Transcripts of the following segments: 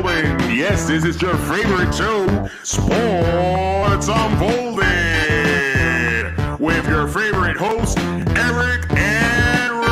gentlemen, yes, this is your favorite show, Sports Unfolded, with your favorite hosts, Eric and Ron.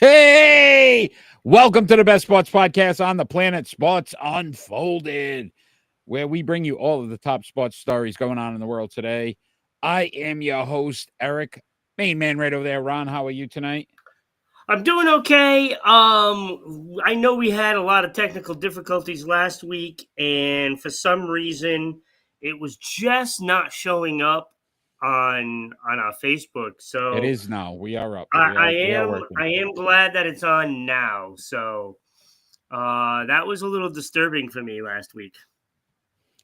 Hey, welcome to the best sports podcast on the planet, Sports Unfolded, where we bring you all of the top sports stories going on in the world today. I am your host, Eric, main man right over there. Ron, how are you tonight? I'm doing okay. I know we had a lot of technical difficulties last week, and for some reason, it was just not showing up on our Facebook. So It is now. We are up. I We are am working. I am glad that it's on now. So that was a little disturbing for me last week.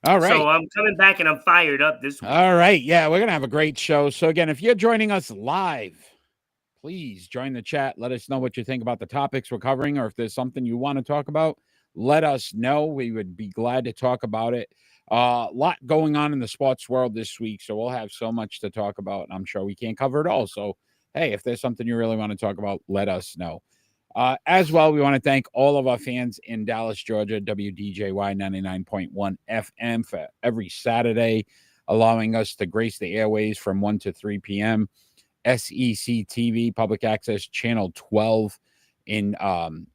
All right. So I'm coming back and I'm fired up this week. All right. Yeah, we're going to have a great show. So again, if you're joining us live, please join the chat. Let us know what you think about the topics we're covering, or if there's something you want to talk about, let us know. We would be glad to talk about it. A lot going on in the sports world this week, so we'll have so much to talk about, and I'm sure we can't cover it all. So, hey, if there's something you really want to talk about, let us know. As well, we want to thank all of our fans in Dallas, Georgia, WDJY 99.1 FM for every Saturday, allowing us to grace the airways from 1 to 3 p.m. SEC TV, Public Access Channel 12 in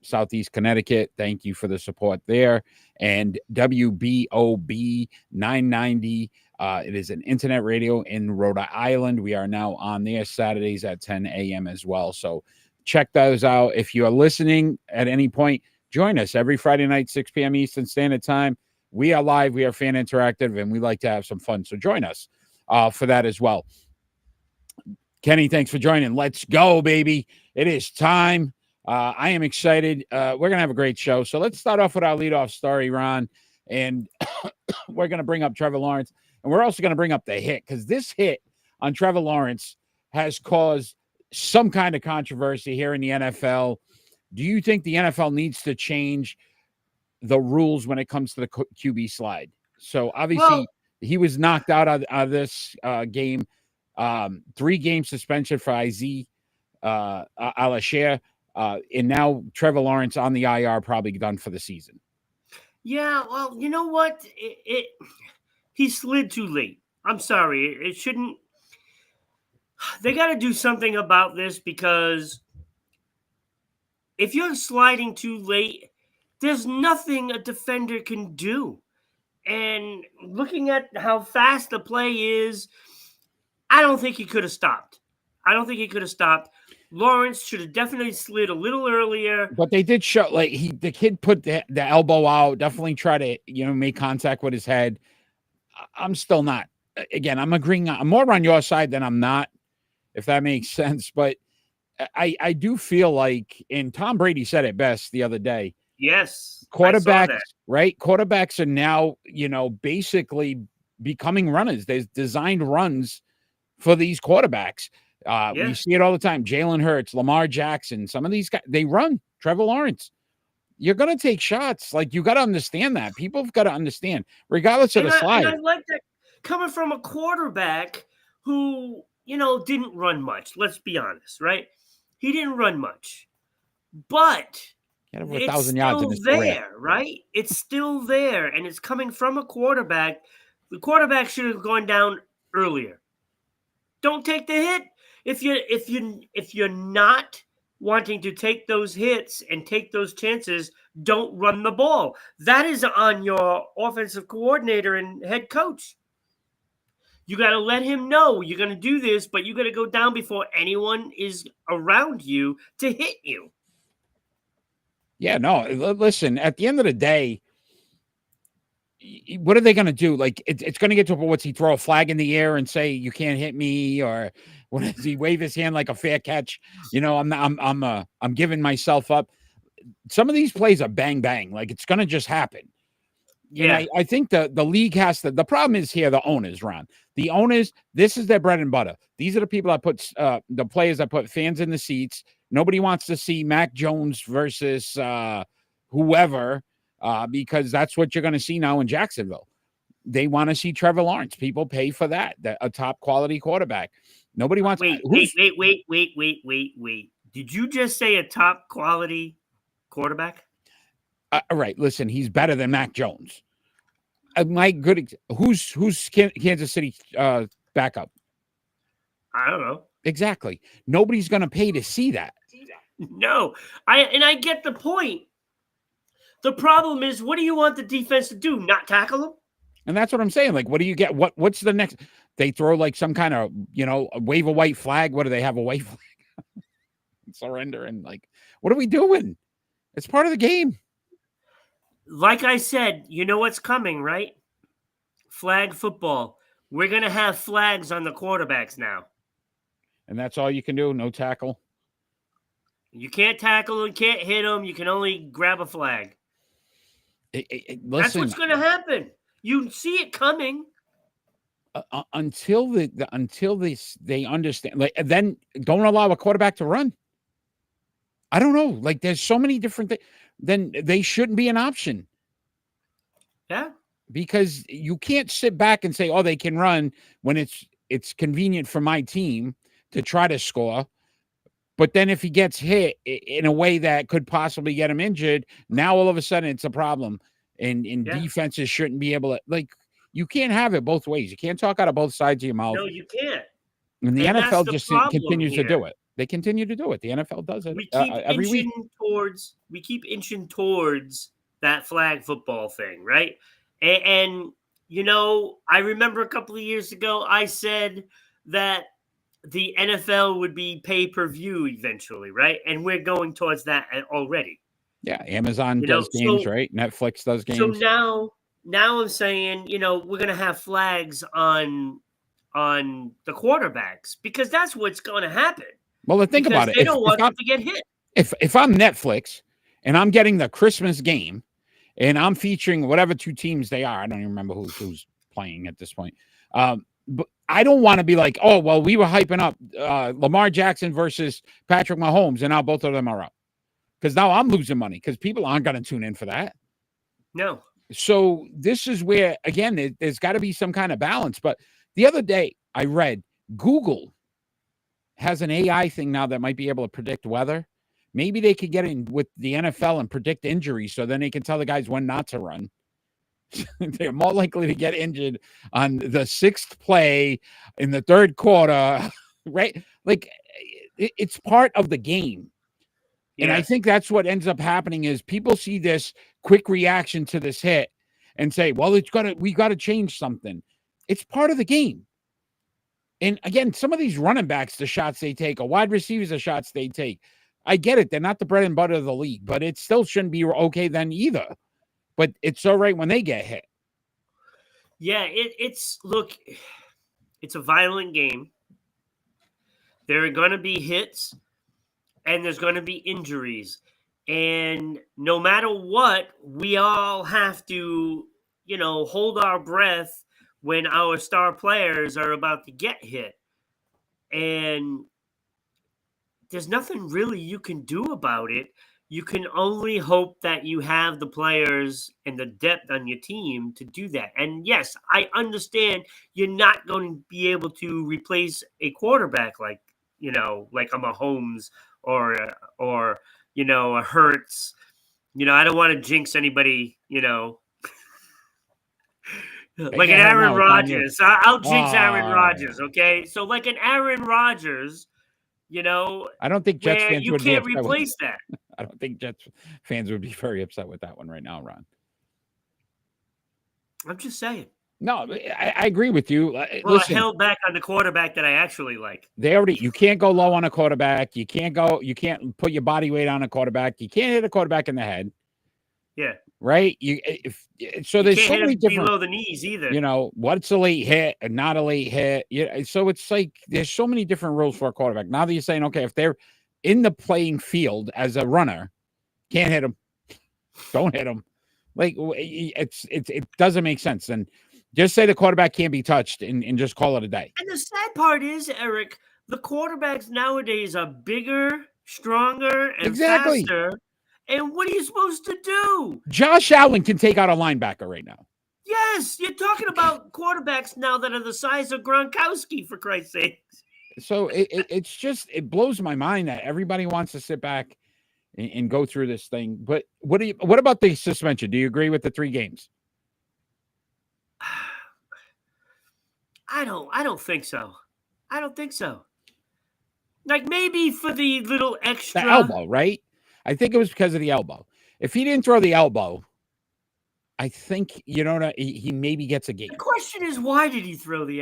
Southeast Connecticut. Thank you for the support there. And WBOB 990. It is an internet radio in Rhode Island. We are now on there Saturdays at 10 a.m. as well. So check those out. If you are listening at any point, join us every Friday night, 6 p.m. Eastern Standard Time. We are live. We are fan interactive, and we like to have some fun. So join us for that as well. Kenny, thanks for joining. Let's go, baby. It is time. I am excited. We're going to have a great show. So let's start off with our leadoff story, Ron. And we're going to bring up Trevor Lawrence. And we're also going to bring up the hit, because this hit on Trevor Lawrence has caused some kind of controversy here in the NFL. Do you think the NFL needs to change the rules when it comes to the QB slide? So obviously he was knocked out of this game. 3-game suspension for Isaiah Alasher, and now Trevor Lawrence on the IR, probably done for the season. Yeah, well, you know what? He slid too late. I'm sorry. It shouldn't. They got to do something about this, because if you're sliding too late, there's nothing a defender can do. And looking at how fast the play is, I don't think he could have stopped. Lawrence should have definitely slid a little earlier. But they did show, like, the kid put the elbow out, definitely try to, make contact with his head. I'm still not. Again, I'm agreeing. I'm more on your side than I'm not, if that makes sense. But I do feel like, and Tom Brady said it best the other day. Yes. Quarterbacks, right? Quarterbacks are now, basically becoming runners. There's designed runs for these quarterbacks. We see it all the time. Jalen Hurts, Lamar Jackson, some of these guys, they run. Trevor Lawrence. You're going to take shots. Like, you got to understand that. People have got to understand, regardless of the slide. And I like that coming from a quarterback who, didn't run much. Let's be honest, right? He didn't run much. But over 1,000 yards in his career, right? It's still there, and it's coming from a quarterback. The quarterback should have gone down earlier. Don't take the hit. If you're not wanting to take those hits and take those chances, don't run the ball. That is on your offensive coordinator and head coach. You got to let him know you're going to do this, but you got to go down before anyone is around you to hit you. Yeah, no, listen, at the end of the day, what are they going to do? Like, it's going to get to what's he throw a flag in the air and say, you can't hit me? Or what does he wave his hand like a fair catch? I'm giving myself up. Some of these plays are bang, bang. Like, it's going to just happen. Yeah. And I think the league has to. The problem is here, the owners, Ron. The owners, this is their bread and butter. These are the people that put the players that put fans in the seats. Nobody wants to see Mac Jones versus whoever because that's what you're going to see now in Jacksonville. They want to see Trevor Lawrence. People pay for that, a top quality quarterback. Nobody wants. Wait. Did you just say a top quality quarterback? Right. Listen, he's better than Mac Jones. Who's Kansas City backup? I don't know. Exactly. Nobody's going to pay to see that. No, I get the point. The problem is, what do you want the defense to do? Not tackle him? And that's what I'm saying. Like, what do you get? What's the next? They throw like some kind of, wave a white flag. What do they have a white flag? Surrender and like, what are we doing? It's part of the game. Like I said, you know what's coming, right? Flag football. We're going to have flags on the quarterbacks now. And that's all you can do? No tackle? You can't tackle them, can't hit them. You can only grab a flag. Listen, that's what's going to happen. You see it coming. Until they understand, like, then don't allow a quarterback to run. I don't know. Like, there's so many different things. Then they shouldn't be an option. Yeah. Because you can't sit back and say, oh, they can run when it's convenient for my team to try to score. But then if he gets hit in a way that could possibly get him injured, now all of a sudden it's a problem. And defenses shouldn't be able to, like, you can't have it both ways. You can't talk out of both sides of your mouth. No, you can't. And the NFL just continues to do it. They continue to do it. The NFL does it every week. We keep inching towards that flag football thing, right? And I remember a couple of years ago, I said that the NFL would be pay-per-view eventually, right? And we're going towards that already. Yeah, Amazon does games, right? Netflix does games. So now I'm saying, we're going to have flags on the quarterbacks because that's what's going to happen. Well, think about it. They don't want them to get hit. If I'm Netflix and I'm getting the Christmas game and I'm featuring whatever two teams they are, I don't even remember who's playing at this point. But I don't want to be like, oh, well, we were hyping up Lamar Jackson versus Patrick Mahomes, and now both of them are up. Because now I'm losing money because people aren't going to tune in for that. No. So this is where, again, there's got to be some kind of balance. But the other day I read Google has an AI thing now that might be able to predict weather. Maybe they could get in with the NFL and predict injuries so then they can tell the guys when not to run. They're more likely to get injured on the sixth play in the third quarter, right? Like, it's part of the game. Yeah. And I think that's what ends up happening is people see this quick reaction to this hit and say, well, we got to change something. It's part of the game. And again, some of these running backs, the shots they take, or wide receivers, the shots they take, I get it. They're not the bread and butter of the league, but it still shouldn't be okay then either. But it's all right when they get hit. Yeah, it's a violent game. There are going to be hits and there's going to be injuries. And no matter what, we all have to, hold our breath when our star players are about to get hit. And there's nothing really you can do about it. You can only hope that you have the players and the depth on your team to do that. And yes, I understand you're not going to be able to replace a quarterback like a Mahomes or a Hurts. I don't want to jinx anybody, like an Aaron Rodgers. I'll jinx Aaron Rodgers, okay? So like an Aaron Rodgers, I don't think Jets fans you would can't replace that. I don't think Jets fans would be very upset with that one right now, Ron. I'm just saying. No, I agree with you. Well, listen, I held back on the quarterback that I actually like. You can't go low on a quarterback. You can't put your body weight on a quarterback. You can't hit a quarterback in the head. Yeah. Right? So there's so many different below the knees either. What's a late hit and not a late hit. So it's like there's so many different rules for a quarterback. Now that you're saying, okay, if they're in the playing field as a runner, can't hit them. Don't hit them. Like it doesn't make sense. And just say the quarterback can't be touched and just call it a day. And the sad part is, Eric, the quarterbacks nowadays are bigger, stronger, and Exactly. faster. And what are you supposed to do? Josh Allen can take out a linebacker right now. Yes, you're talking about quarterbacks now that are the size of Gronkowski, for Christ's sake. So it's just, it blows my mind that everybody wants to sit back and go through this thing. But what about the suspension? Do you agree with the 3 games? I don't think so. I don't think so. Like maybe for the little extra The elbow, right? I think it was because of the elbow. If he didn't throw the elbow, I think, he maybe gets a game. The question is, why did he throw the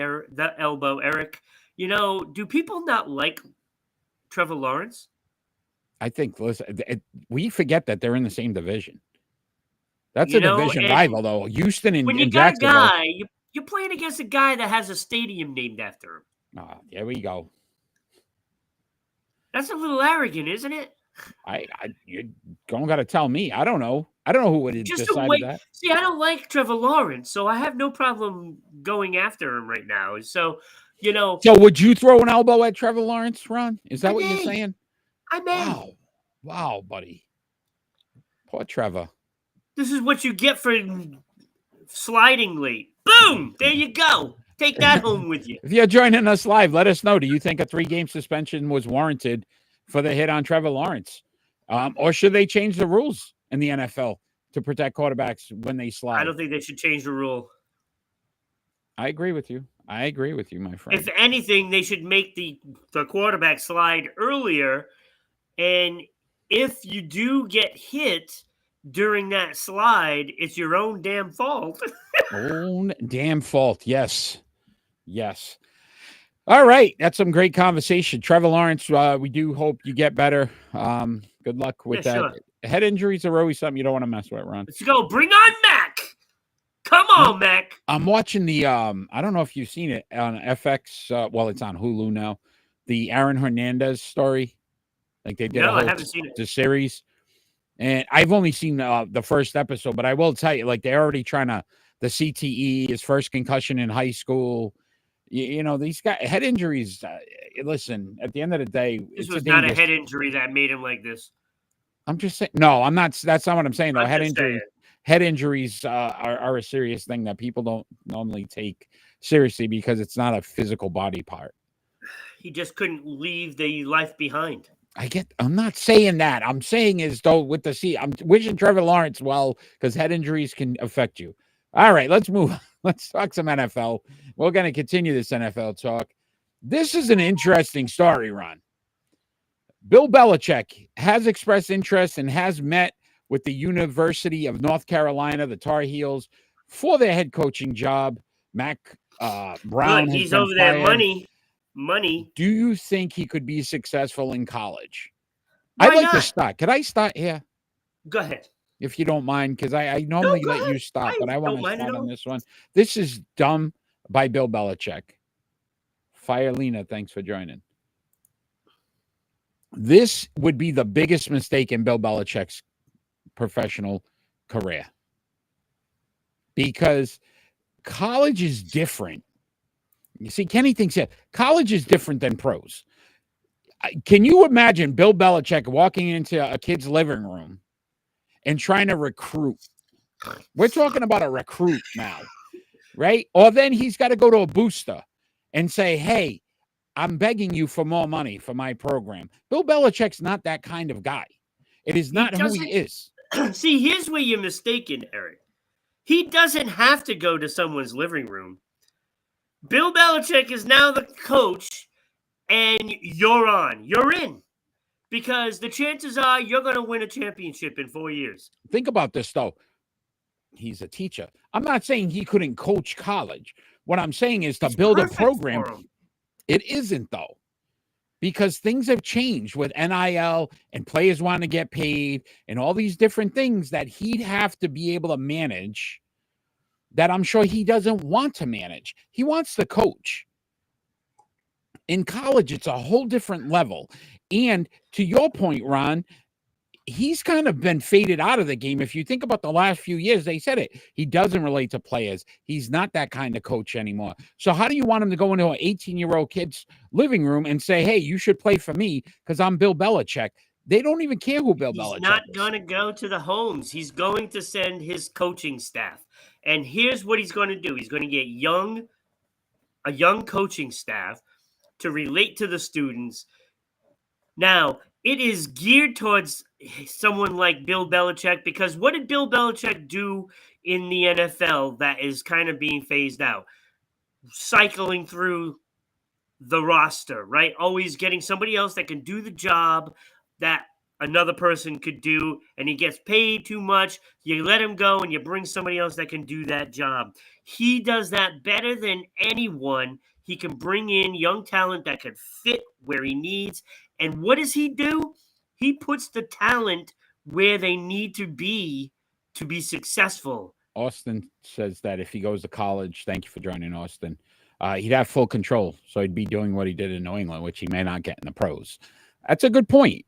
elbow, Eric? Do people not like Trevor Lawrence? I think, listen, we forget that they're in the same division. That's a division rival, though. Houston and when you got a guy, you're playing against a guy that has a stadium named after him. Oh, there we go. That's a little arrogant, isn't it? You don't got to tell me. I don't know. I don't know who would have decided that. See, I don't like Trevor Lawrence, so I have no problem going after him right now. So, So would you throw an elbow at Trevor Lawrence, Ron? Is that what you're saying? I may. Wow, buddy. Poor Trevor. This is what you get for sliding late. Boom! There you go. Take that home with you. If you're joining us live, let us know. Do you think a 3-game suspension was warranted for the hit on Trevor Lawrence? Or should they change the rules in the NFL to protect quarterbacks when they slide? I don't think they should change the rule. I agree with you. My friend. If anything, they should make the quarterback slide earlier. And if you do get hit during that slide, it's your own damn fault. Own damn fault. Yes. All right. That's some great conversation. Trevor Lawrence, we do hope you get better. Good luck with that. Sure. Head injuries are always something you don't want to mess with, Ron. Let's go. Bring on Mac. Come on, Mac. I'm watching the, I don't know if you've seen it on FX. It's on Hulu now. The Aaron Hernandez story. Like they did I haven't seen it. The series. And I've only seen the first episode, but I will tell you, like they're already trying to, the CTE, his first concussion in high school. These guys, head injuries. Listen, at the end of the day, this was not a head injury that made him like this. I'm just saying. No, I'm not. That's not what I'm saying. Though head injuries are a serious thing that people don't normally take seriously because it's not a physical body part. He just couldn't leave the life behind. I'm not saying that. I'm saying is though with the I'm wishing Trevor Lawrence well because head injuries can affect you. All right, let's move on. Let's talk some NFL. We're going to continue this NFL talk. This is an interesting story, Ron. Bill Belichick has expressed interest and has met with the University of North Carolina, the Tar Heels, for their head coaching job. Mac Brown. Look, he's over there. Money. Do you think he could be successful in college? Why I'd like not? to start. Could I start here? Go ahead. If you don't mind, because I normally let you stop, but I want to start on this one. This is dumb by Bill Belichick. Fire Lena, thanks for joining. This would be the biggest mistake in Bill Belichick's professional career. Because college is different. You see, Kenny thinks college is different than pros. Can you imagine Bill Belichick walking into a kid's living room and trying to recruit? We're talking about a recruit now, right? Or then he's got to go to a booster and say, hey, I'm begging you for more money for my program. Bill Belichick's not that kind of guy. It is not who he is. See, here's where you're mistaken, Eric. He doesn't have to go to someone's living room. Bill Belichick is now the coach, and you're in. Because the chances are you're going to win a championship in 4 years. Think about this, though. He's a teacher. I'm not saying he couldn't coach college. What I'm saying is to build a program. It isn't, though. Because things have changed with NIL and players want to get paid and all these different things that he'd have to be able to manage that I'm sure he doesn't want to manage. He wants to coach. In college, it's a whole different level. And to your point, Ron, he's kind of been faded out of the game. If you think about the last few years, they said it. He doesn't relate to players. He's not that kind of coach anymore. So how do you want him to go into an 18-year-old kid's living room and say, hey, you should play for me because I'm Bill Belichick? They don't even care who Bill Belichick is. He's not going to go to the homes. He's going to send his coaching staff. And here's what he's going to do. He's going to get a young coaching staff to relate to the students. Now, it is geared towards someone like Bill Belichick, because what did Bill Belichick do in the NFL that is kind of being phased out? Cycling through the roster, right? Always getting somebody else that can do the job that another person could do, and he gets paid too much. You let him go and you bring somebody else that can do that job. He does that better than anyone. He can bring in young talent that can fit where he needs. And what does he do? He puts the talent where they need to be successful. Austin says that if he goes to college, thank you for joining, Austin, he'd have full control. So he'd be doing what he did in New England, which he may not get in the pros. That's a good point.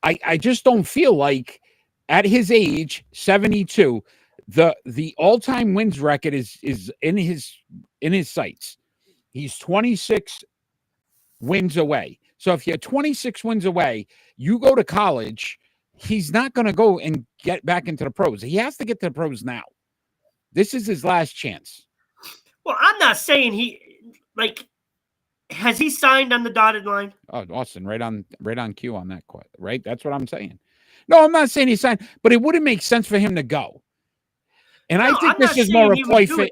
I just don't feel like at his age, 72, the all-time wins record is in his sights. He's 26 wins away. So if you're 26 wins away, you go to college, he's not going to go and get back into the pros. He has to get to the pros now. This is his last chance. Well, I'm not saying has he signed on the dotted line? Oh, Austin, right on cue on that, right? That's what I'm saying. No, I'm not saying he signed, but it wouldn't make sense for him to go. And I think this is more a play for.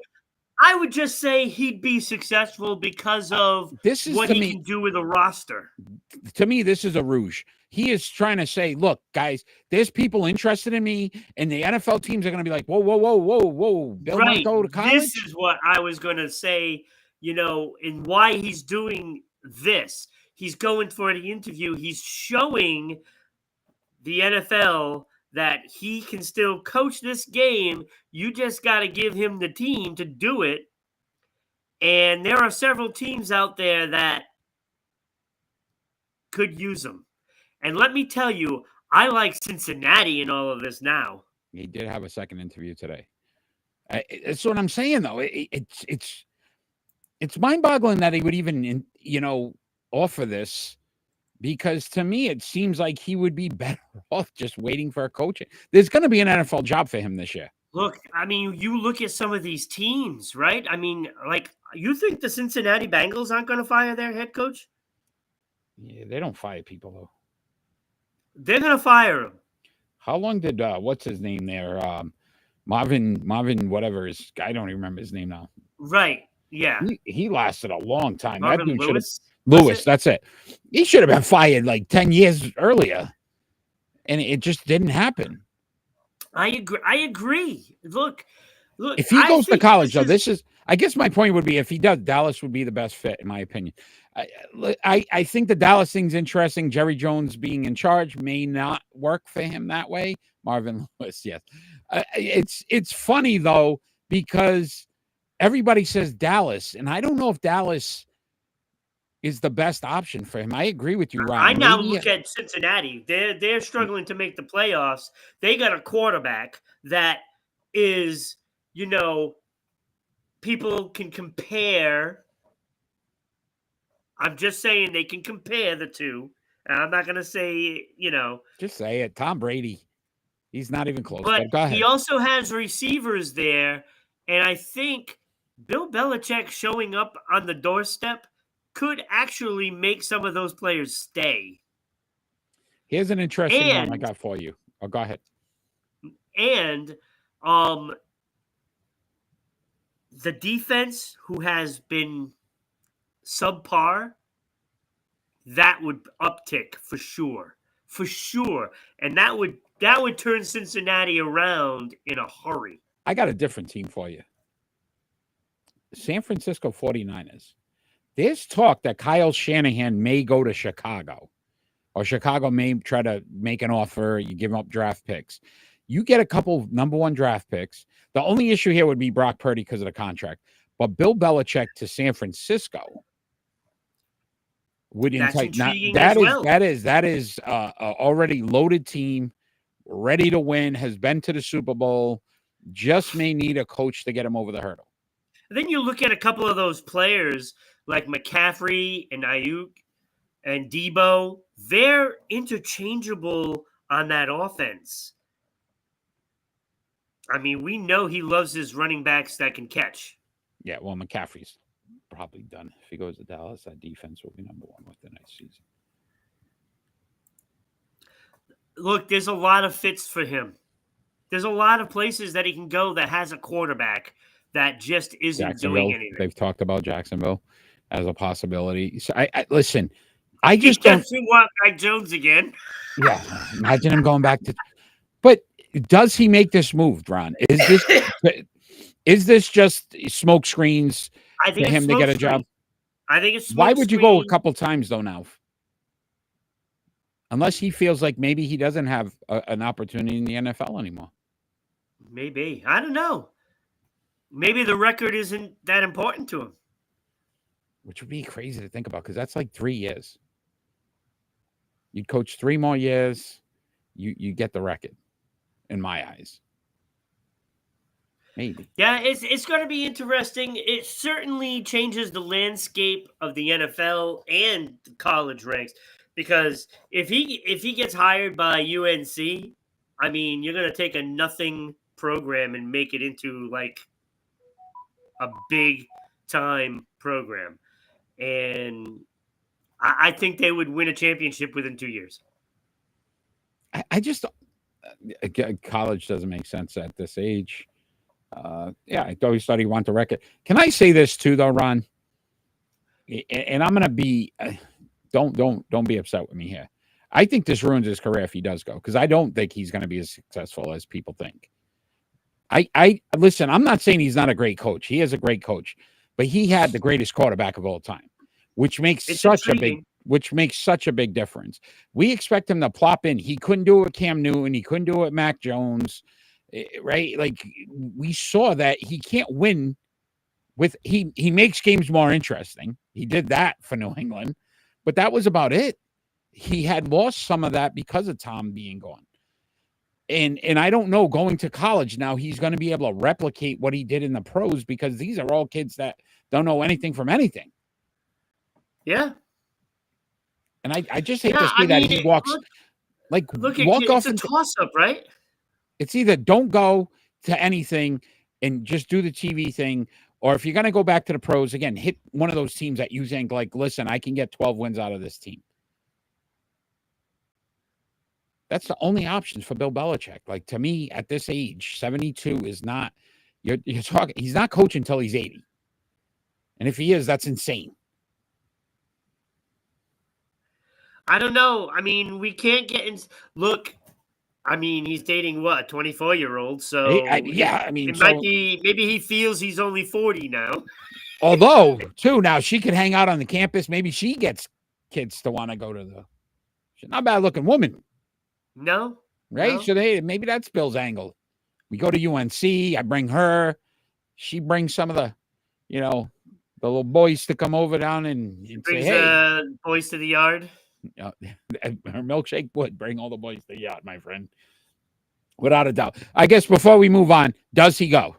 I would just say he'd be successful because of what he can do with a roster. To me, this is a rouge. He is trying to say, look, guys, there's people interested in me, and the NFL teams are going to be like, whoa, whoa, whoa, whoa, whoa. Bill might go to college? This is what I was going to say, and why he's doing this. He's going for the interview. He's showing the NFL that he can still coach this game. You just got to give him the team to do it. And there are several teams out there that could use him. And let me tell you, I like Cincinnati in all of this now. He did have a second interview today. That's what I'm saying, though. It's mind-boggling that he would even, offer this. Because to me, it seems like he would be better off just waiting for a coach. There's going to be an NFL job for him this year. Look, I mean, you look at some of these teams, right? I mean, you think the Cincinnati Bengals aren't going to fire their head coach? Yeah, they don't fire people, though. They're going to fire him. How long did, what's his name there? Marvin, whatever his, I don't even remember his name now. Right, yeah. He lasted a long time. Marvin that dude Lewis? Lewis, that's it. He should have been fired like 10 years earlier, and it just didn't happen. I agree. Look. If he goes to college, though, I guess my point would be if he does, Dallas would be the best fit, in my opinion. I think the Dallas thing's interesting. Jerry Jones being in charge may not work for him that way. Marvin Lewis, yes. It's funny, though, because everybody says Dallas, and I don't know if Dallas is the best option for him. I agree with you, Ron. I now look at Cincinnati. They're struggling to make the playoffs. They got a quarterback that is, people can compare. I'm just saying they can compare the two. And I'm not going to say, Just say it. Tom Brady. He's not even close. But go ahead. He also has receivers there. And I think Bill Belichick showing up on the doorstep could actually make some of those players stay. Here's an interesting one I got for you. Oh, go ahead. And the defense, who has been subpar, that would uptick for sure. For sure. And that would turn Cincinnati around in a hurry. I got a different team for you. San Francisco 49ers. There's talk that Kyle Shanahan may go to Chicago, or Chicago may try to make an offer. You give him up draft picks. You get a couple number one draft picks. The only issue here would be Brock Purdy because of the contract. But Bill Belichick to San Francisco would entice. That is a already loaded team. ready to win, has been to the Super Bowl, just may need a coach to get him over the hurdle. Then you look at a couple of those players like McCaffrey and Ayuk and Debo. They're interchangeable on that offense. I mean, we know he loves his running backs that can catch. Yeah, well, McCaffrey's probably done. If he goes to Dallas, that defense will be number one with the next season. Look, there's a lot of fits for him. There's a lot of places that he can go that has a quarterback that just isn't doing anything. They've talked about Jacksonville as a possibility. So I listen. I He just don't doesn't want Mac Jones again. Yeah, imagine him going back to. But does he make this move, Ron? Is this just smoke screens I think for him to get a job? I think it's Why would you go a couple times though now? Unless he feels like maybe he doesn't have an opportunity in the NFL anymore. Maybe. I don't know. Maybe the record isn't that important to him. Which would be crazy to think about because that's like 3 years. You'd coach 3 more years, you get the record, in my eyes. Maybe. Yeah, it's going to be interesting. It certainly changes the landscape of the NFL and the college ranks because if he gets hired by UNC, I mean, you're going to take a nothing program and make it into like a big time program. And I think they would win a championship within 2 years. I just college doesn't make sense at this age. Yeah, I always thought he wanted the record. Can I say this too, though, Ron? And I'm gonna be don't be upset with me here. I think this ruins his career if he does go because I don't think he's going to be as successful as people think. I listen. I'm not saying he's not a great coach. He is a great coach, but he had the greatest quarterback of all time, which makes such a big difference. We expect him to plop in. He couldn't do it with Cam Newton. He couldn't do it with Mac Jones, right? Like we saw that he can't win with he makes games more interesting. He did that for New England, but that was about it. He had lost some of that because of Tom being gone. And I don't know, going to college now, he's going to be able to replicate what he did in the pros because these are all kids that don't know anything from anything. Yeah. And I just hate to see that he walks walk off. It's a toss-up, right? It's either don't go to anything and just do the TV thing, or if you're going to go back to the pros, again, hit one of those teams that you think, like, listen, I can get 12 wins out of this team. That's the only options for Bill Belichick. Like, to me, at this age, 72 is not, you're talking, he's not coaching until he's 80. And if he is, that's insane. I don't know. I mean, we can't get in. Look, I mean, he's dating what, a 24-year-old? So it might be. Maybe he feels he's only 40 now. Although, too, now she could hang out on the campus. Maybe she gets kids to want to go to the. She's not a bad-looking woman. No, right? No. So maybe that's Bill's angle. We go to UNC. I bring her. She brings some of the, the little boys to come over down and say, hey, boys to the yard. Her milkshake would bring all the boys to the yacht, my friend. Without a doubt. I guess before we move on, does he go?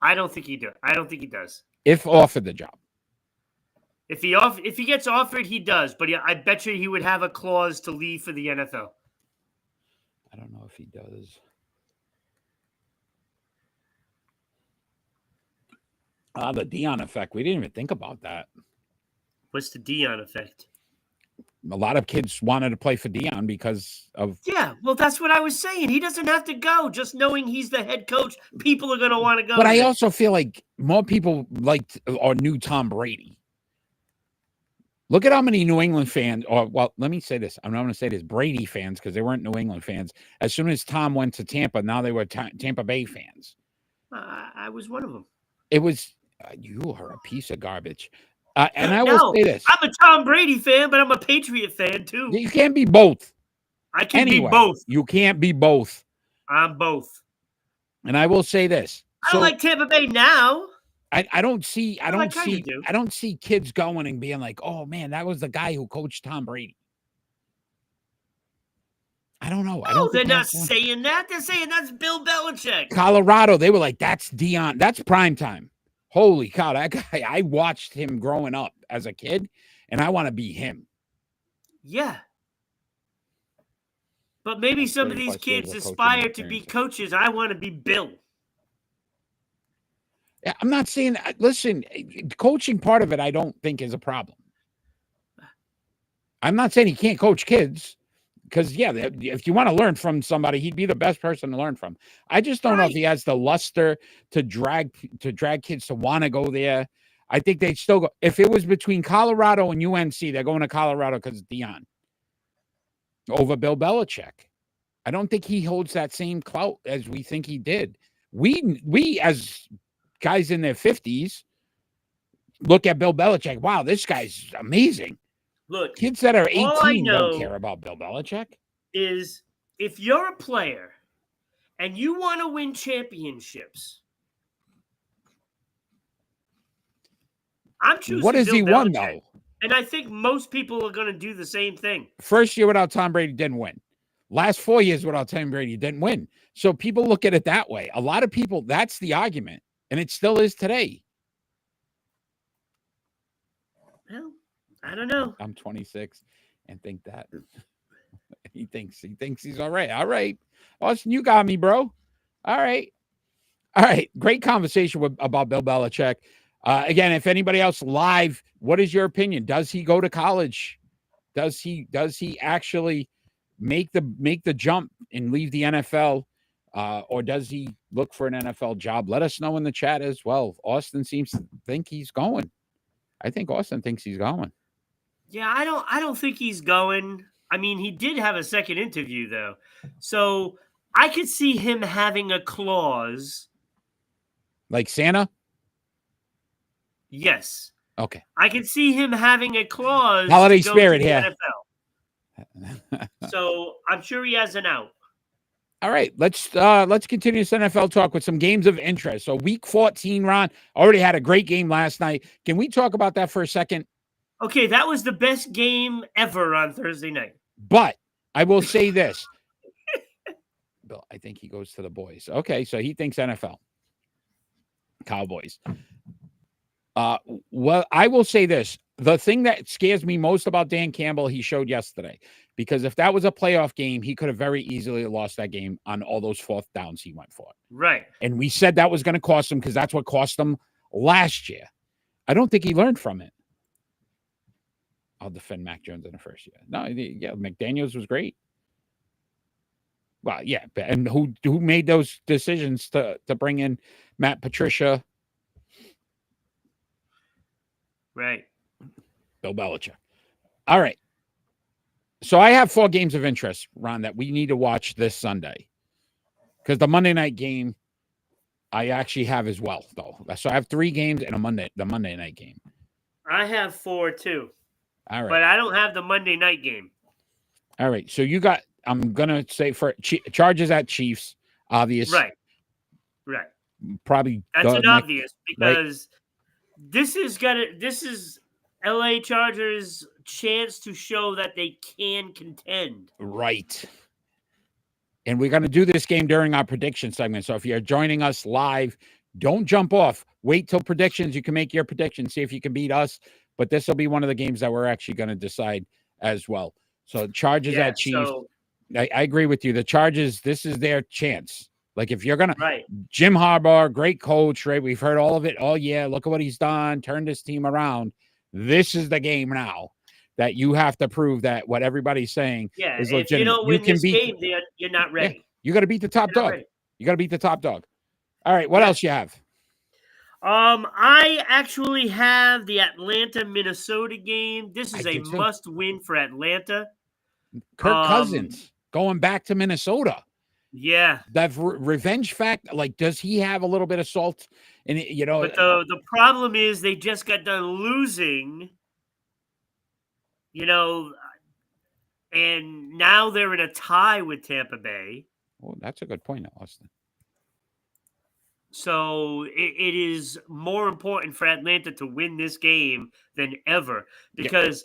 I don't think he does. I don't think he does. If offered the job. If he gets offered, he does. But I bet you he would have a clause to leave for the NFL. I don't know if he does. The Dion effect. We didn't even think about that. What's the Dion effect? A lot of kids wanted to play for Dion because of... Yeah, well, that's what I was saying. He doesn't have to go. Just knowing he's the head coach, people are going to want to go. But I also feel like more people liked or knew Tom Brady. Look at how many New England fans, let me say this. I'm not going to say this, Brady fans, because they weren't New England fans. As soon as Tom went to Tampa, now they were Tampa Bay fans. I was one of them. It was, you are a piece of garbage. And I will say this. I'm a Tom Brady fan, but I'm a Patriot fan, too. You can't be both. I can be both. You can't be both. I'm both. And I will say this. I don't like Tampa Bay now. I don't see kids going and being like, oh man, that was the guy who coached Tom Brady. I don't know. I No, don't they're think not that's one. saying that. They're saying that's Bill Belichick. Colorado, they were like, that's Dion. That's prime time. Holy cow, that guy, I watched him growing up as a kid, and I want to be him. Yeah. But maybe some of these 30+ years kids of coaching aspire to be experience. coaches. I want to be Bill. Yeah, I'm not saying, listen, coaching part of it, I don't think is a problem. I'm not saying he can't coach kids because, yeah, if you want to learn from somebody, he'd be the best person to learn from. I just don't know if he has the luster to drag kids to want to go there. I think they'd still go. If it was between Colorado and UNC, they're going to Colorado because of Dion over Bill Belichick. I don't think he holds that same clout as we think he did. We as guys in their 50s look at Bill Belichick. Wow, this guy's amazing. Look, Kids that are all I 18 know don't care about Bill Belichick. is if you're a player and you want to win championships, I'm choosing What has Bill he won, Belichick. though? And I think most people are going to do the same thing. First year without Tom Brady didn't win. Last 4 years without Tom Brady didn't win. So people look at it that way. A lot of people, that's the argument. And it still is today. Well, I don't know. I'm 26 and think that. He thinks he's all right. All right. Austin, you got me, bro. All right. All right. Great conversation about Bill Belichick. Again, if anybody else live, what is your opinion? Does he go to college? Does he actually make the jump and leave the NFL? Or does he look for an NFL job? Let us know in the chat as well. Austin seems to think he's going. I think Austin thinks he's going. Yeah, I don't think he's going. I mean, he did have a second interview though. So I could see him having a clause. Like Santa? Yes. Okay. I could see him having a clause. Holiday to go spirit to the here. NFL. So I'm sure he has an out. All right, let's continue this NFL talk with some games of interest. So week 14, Ron, already had a great game last night. Can we talk about that for a second? Okay, that was the best game ever on Thursday night. But I will say this. Bill, I think he goes to the boys. Okay, so he thinks NFL. Cowboys. Well, I will say this. The thing that scares me most about Dan Campbell, he showed yesterday. Because if that was a playoff game, he could have very easily lost that game on all those fourth downs he went for. Right. And we said that was going to cost him because that's what cost him last year. I don't think he learned from it. I'll defend Mac Jones in the first year. No, yeah, McDaniels was great. Well, yeah, and who made those decisions to bring in Matt Patricia? Right. Bill Belichick. All right. So I have 4 games of interest, Ron, that we need to watch this Sunday. Because the Monday night game, I actually have as well, though. So I have 3 games and the Monday night game. I have 4 too. All right. But I don't have the Monday night game. All right. So you got, I'm going to say for Chargers at Chiefs, obvious. Right. Right. Probably. That's an obvious because this is LA Chargers' chance to show that they can contend. Right. And we're going to do this game during our prediction segment. So if you're joining us live, don't jump off. Wait till predictions. You can make your predictions, see if you can beat us. But this will be one of the games that we're actually going to decide as well. So Chargers at Chiefs. So, I agree with you. The Chargers, this is their chance. Like if you're going to, Jim Harbaugh, great coach, right? We've heard all of it. Oh yeah, look at what he's done. Turned this team around. This is the game now that you have to prove that what everybody's saying is legitimate. If you don't win this game, you're not ready. Yeah, you got to beat the top dog. You got to beat the top dog. All right, what else you have? I actually have the Atlanta-Minnesota game. This is a must-win for Atlanta. Kirk Cousins going back to Minnesota. Yeah. That revenge fact, like, does he have a little bit of salt in it? You know, but the problem is they just got done losing, you know, and now they're in a tie with Tampa Bay. Well, that's a good point, Austin. So it is more important for Atlanta to win this game than ever because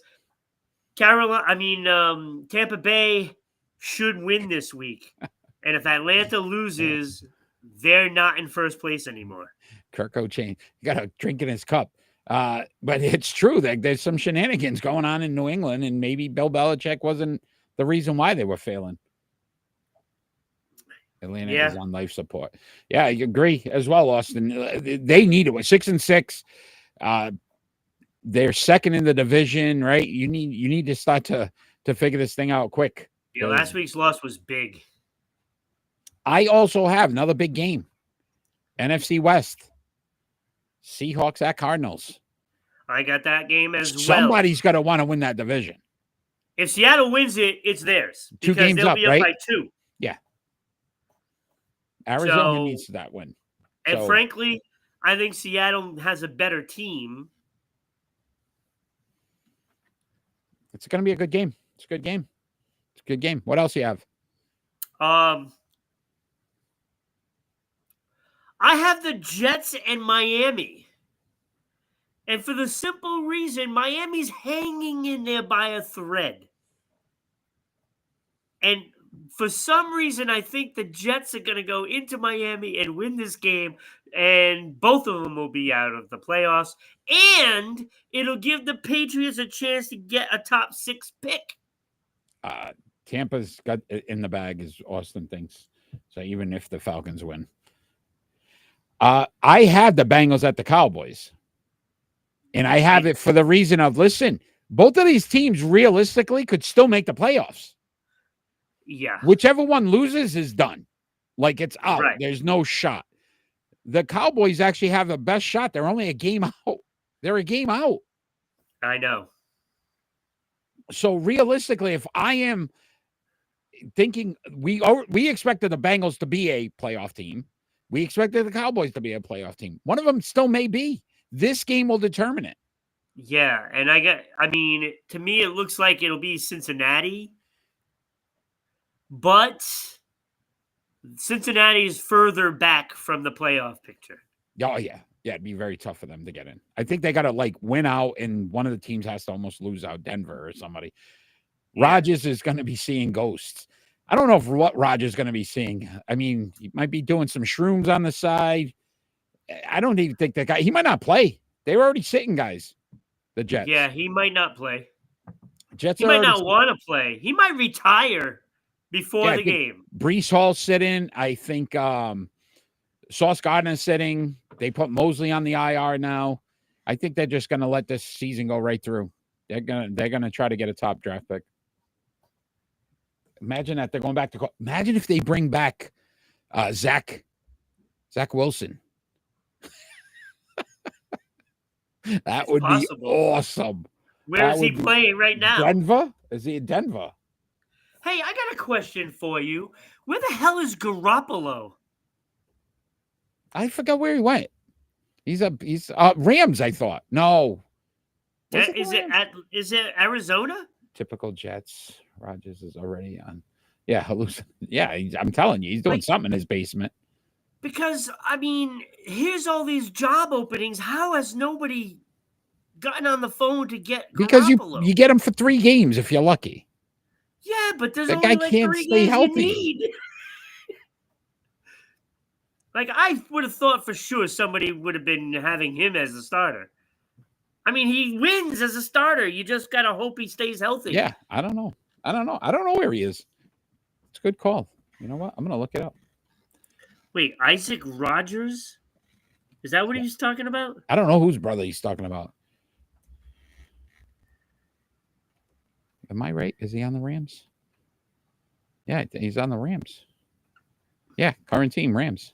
Tampa Bay, should win this week. And if Atlanta loses, they're not in first place anymore. Kirk O'Chain, you got a drink in his cup. But it's true that there's some shenanigans going on in New England, and maybe Bill Belichick wasn't the reason why they were failing. Atlanta is on life support. Yeah, I agree as well, Austin. They need it. 6-6. They're second in the division, right? You need to start to figure this thing out quick. Yeah, last week's loss was big. I also have another big game. NFC West. Seahawks at Cardinals. I got that game as well. Somebody's got to want to win that division. If Seattle wins it, it's theirs. Two games they'll up, be up right? by 2. Yeah. Arizona needs that win. And frankly, I think Seattle has a better team. It's going to be a good game. It's a good game. It's a good game. What else do you have? I have the Jets and Miami. And for the simple reason, Miami's hanging in there by a thread. And for some reason, I think the Jets are going to go into Miami and win this game, and both of them will be out of the playoffs. And it'll give the Patriots a chance to get a top 6 pick. Tampa's got it in the bag, as Austin thinks. So even if the Falcons win. I have the Bengals at the Cowboys. And I have it for the reason of, listen, both of these teams realistically could still make the playoffs. Yeah. Whichever one loses is done. Like, it's out. Right. There's no shot. The Cowboys actually have the best shot. They're only a game out. They're a game out. I know. So realistically, if I am thinking we expected the Bengals to be a playoff team. We expected the Cowboys to be a playoff team. One of them still may be. This game will determine it. Yeah, and to me, it looks like it'll be Cincinnati. But Cincinnati is further back from the playoff picture. Oh, yeah. Yeah, it'd be very tough for them to get in. I think they got to, win out, and one of the teams has to almost lose out, Denver or somebody. Yeah. Rodgers is going to be seeing ghosts. I don't know what Rodgers is going to be seeing. I mean, he might be doing some shrooms on the side. I don't even think that guy – he might not play. They were already sitting guys, the Jets. Yeah, he might not play. Jets he might not want to play. He might retire before the game. Breece Hall sitting. I think Sauce Gardner's sitting. They put Mosley on the IR now. I think they're just going to let this season go right through. They're gonna try to get a top draft pick. Imagine that they're going back to. Imagine if they bring back Zach Wilson. That would be awesome. Where is he playing right now? Denver? Is he in Denver? Hey, I got a question for you. Where the hell is Garoppolo? I forgot where he went. He's Rams, I thought. No. Is it Arizona? Typical Jets. Rodgers is already on. Yeah, yeah, I'm telling you, he's doing something in his basement. Because, here's all these job openings. How has nobody gotten on the phone to get Garoppolo? Because you get him for 3 games if you're lucky. Yeah, but there's that only guy can't 3 stay games healthy. you need. I would have thought for sure somebody would have been having him as a starter. He wins as a starter. You just got to hope he stays healthy. Yeah, I don't know. I don't know where he is. It's a good call. You know what? I'm going to look it up. Wait, Isaac Rodgers? Is that what he's talking about? I don't know whose brother he's talking about. Am I right? Is he on the Rams? Yeah, he's on the Rams. Yeah, current team, Rams.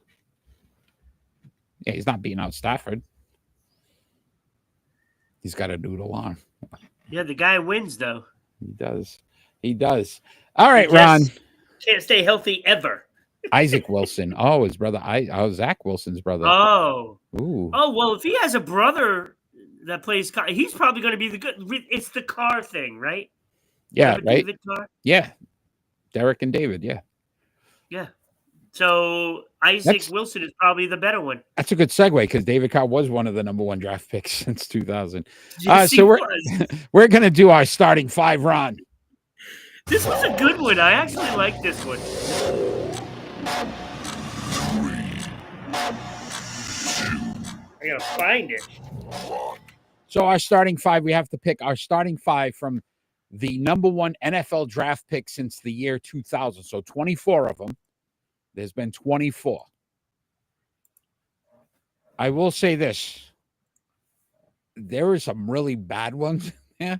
Yeah, he's not beating out Stafford. He's got a doodle on. Yeah, the guy wins, though. He does. All right, Ron. Can't stay healthy ever. Isaac Wilson. Oh, his brother. Zach Wilson's brother. Oh. Ooh. Oh, well, if he has a brother that plays car, he's probably going to be the good. It's the car thing, right? Yeah, right? David Carr? Yeah. Derek and David, yeah. Yeah. So Isaac Wilson is probably the better one. That's a good segue because David Carr was one of the number 1 draft picks since 2000. Yes, so we're going to do our starting 5, Ron. This was a good one. I actually like this one. I gotta find it. So our starting five, we have to pick our starting five from the number one NFL draft pick since the year 2000. So 24 of them. There's been 24. I will say this. There are some really bad ones. Yeah.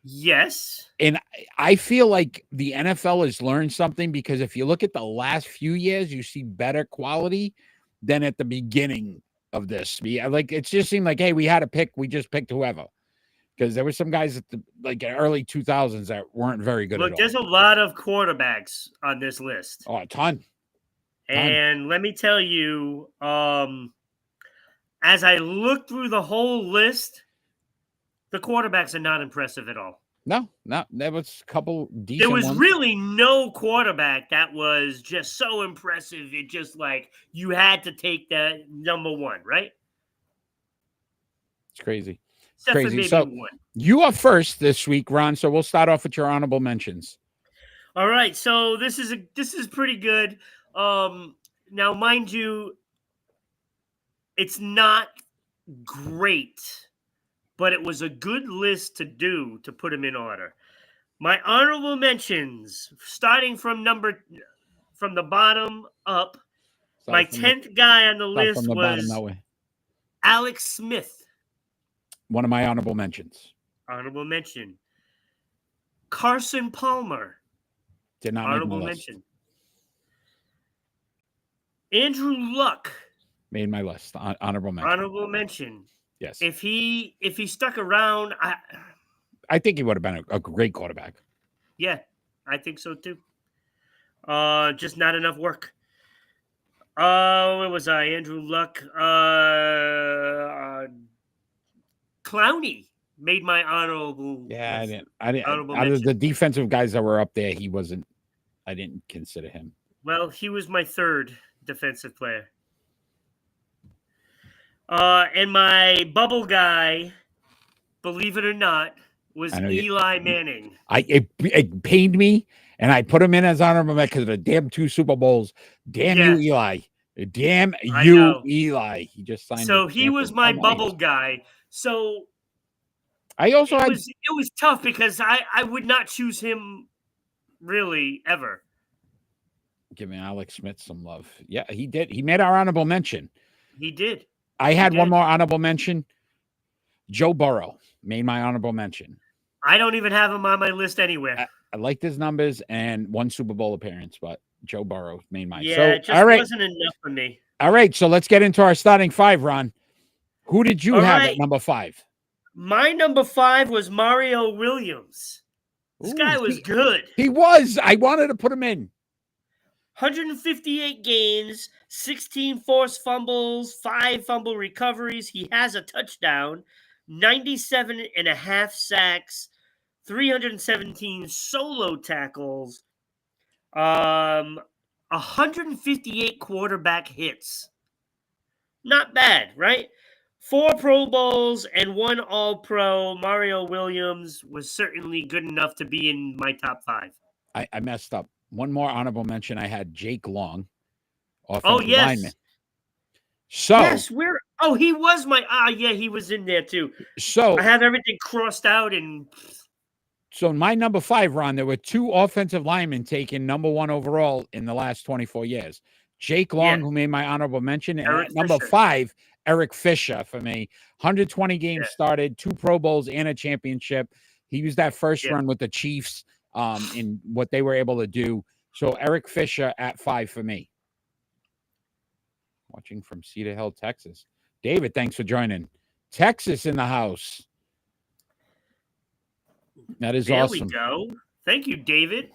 Yes. And I feel like the NFL has learned something, because if you look at the last few years, you see better quality than at the beginning of this. Like, it just seemed like, hey, we had a pick. We just picked whoever. Because there were some guys at the early 2000s that weren't very good. Look, there's a lot of quarterbacks on this list. Oh, a ton. And let me tell you, as I look through the whole list, the quarterbacks are not impressive at all. No, there was a couple decent There was ones. really no quarterback that was just so impressive. It just like you had to take that number one, right? It's crazy. Except Crazy. for maybe So one. you are first this week, Ron. So we'll start off with your honorable mentions. All right. So this is pretty good. Now, mind you, it's not great, but it was a good list to put them in order. My honorable mentions, starting from the bottom up, my 10th guy on the list was Alex Smith. One of my honorable mentions. Honorable mention. Carson Palmer. Did not honorable make my list. mention. Andrew Luck. Made my list. Honorable mention. Honorable mention. Yes. If he stuck around, I think he would have been a great quarterback. Yeah, I think so too. Just not enough work. Where was I? Andrew Luck. Clowney made my honorable. Yeah, I didn't. Honorable Out of mention. the defensive guys that were up there, he wasn't. I didn't consider him. Well, he was my third defensive player. And my bubble guy, believe it or not, was Eli Manning. It pained me, and I put him in as honorable mention because of the damn 2 Super Bowls. Damn you, Eli! Damn you, Eli! He just signed. So he was my bubble guy. So I also it was tough because I would not choose him really ever. Giving Alex Smith some love. Yeah, he did. He made our honorable mention. He did. I had one more honorable mention. Joe Burrow made my honorable mention. I don't even have him on my list anywhere. I liked his numbers and 1 Super Bowl appearance, but Joe Burrow made mine. Yeah, so, it just wasn't enough for me. All right, so let's get into our starting 5, Ron. Who did you have at number 5? My number 5 was Mario Williams. This guy was good. He was. I wanted to put him in. 158 games, 16 forced fumbles, 5 fumble recoveries. He has a touchdown, 97 and a half sacks, 317 solo tackles, 158 quarterback hits. Not bad, right? 4 Pro Bowls and 1 All-Pro. Mario Williams was certainly good enough to be in my top 5. I messed up. One more honorable mention. I had Jake Long. Lineman. So yes, he was my he was in there too. So I have everything crossed out and so in my number 5, Ron, there were 2 offensive linemen taken number 1 overall in the last 24 years. Jake Long, who made my honorable mention, and number 5, Eric Fisher for me. 120 games started, 2 Pro Bowls and a championship. He was that first run with the Chiefs. In what they were able to do. So Eric Fisher at 5 for me. Watching from Cedar Hill, Texas. David, thanks for joining. Texas in the house. That is awesome. There we go. Thank you, David.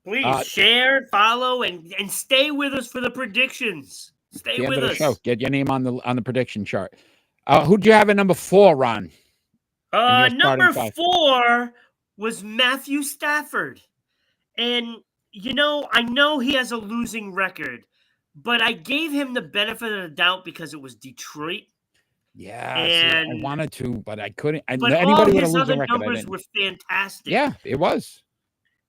Please share, follow, and stay with us for the predictions. Stay with us. Show. Get your name on the prediction chart. Who'd you have at number 4, Ron? Number 4 was Matthew Stafford. And, I know he has a losing record, but I gave him the benefit of the doubt because it was Detroit. Yeah, and I wanted to, but I couldn't. But anybody all his other numbers were fantastic. Yeah, it was.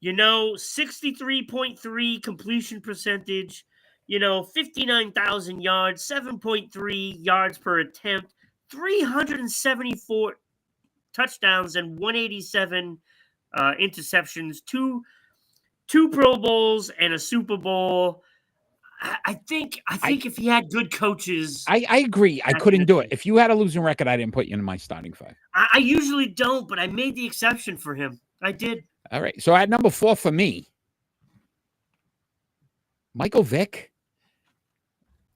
63.3 completion percentage, 59,000 yards, 7.3 yards per attempt, 374 touchdowns, and 187 interceptions, two Pro Bowls and a Super Bowl. I think if he had good coaches, I agree. I That's couldn't the do it. thing. If you had a losing record, I didn't put you in my starting five. I usually don't, but I made the exception for him. I did. All right. So at number 4 for me, Michael Vick.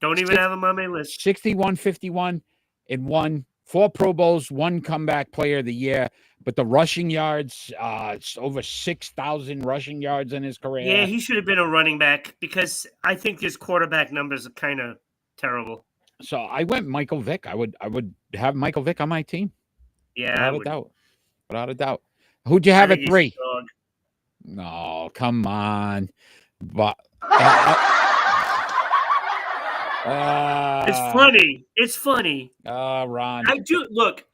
Don't even have him on my list. 61, 51, and 1. 4 Pro Bowls, 1 comeback player of the year. But the rushing yards, it's over 6,000 rushing yards in his career. Yeah, he should have been a running back because I think his quarterback numbers are kind of terrible. So I went Michael Vick. I would have Michael Vick on my team. Yeah, Without a doubt. Who'd you have at 3? Dog. No, come on. But It's funny. Ron. I do look.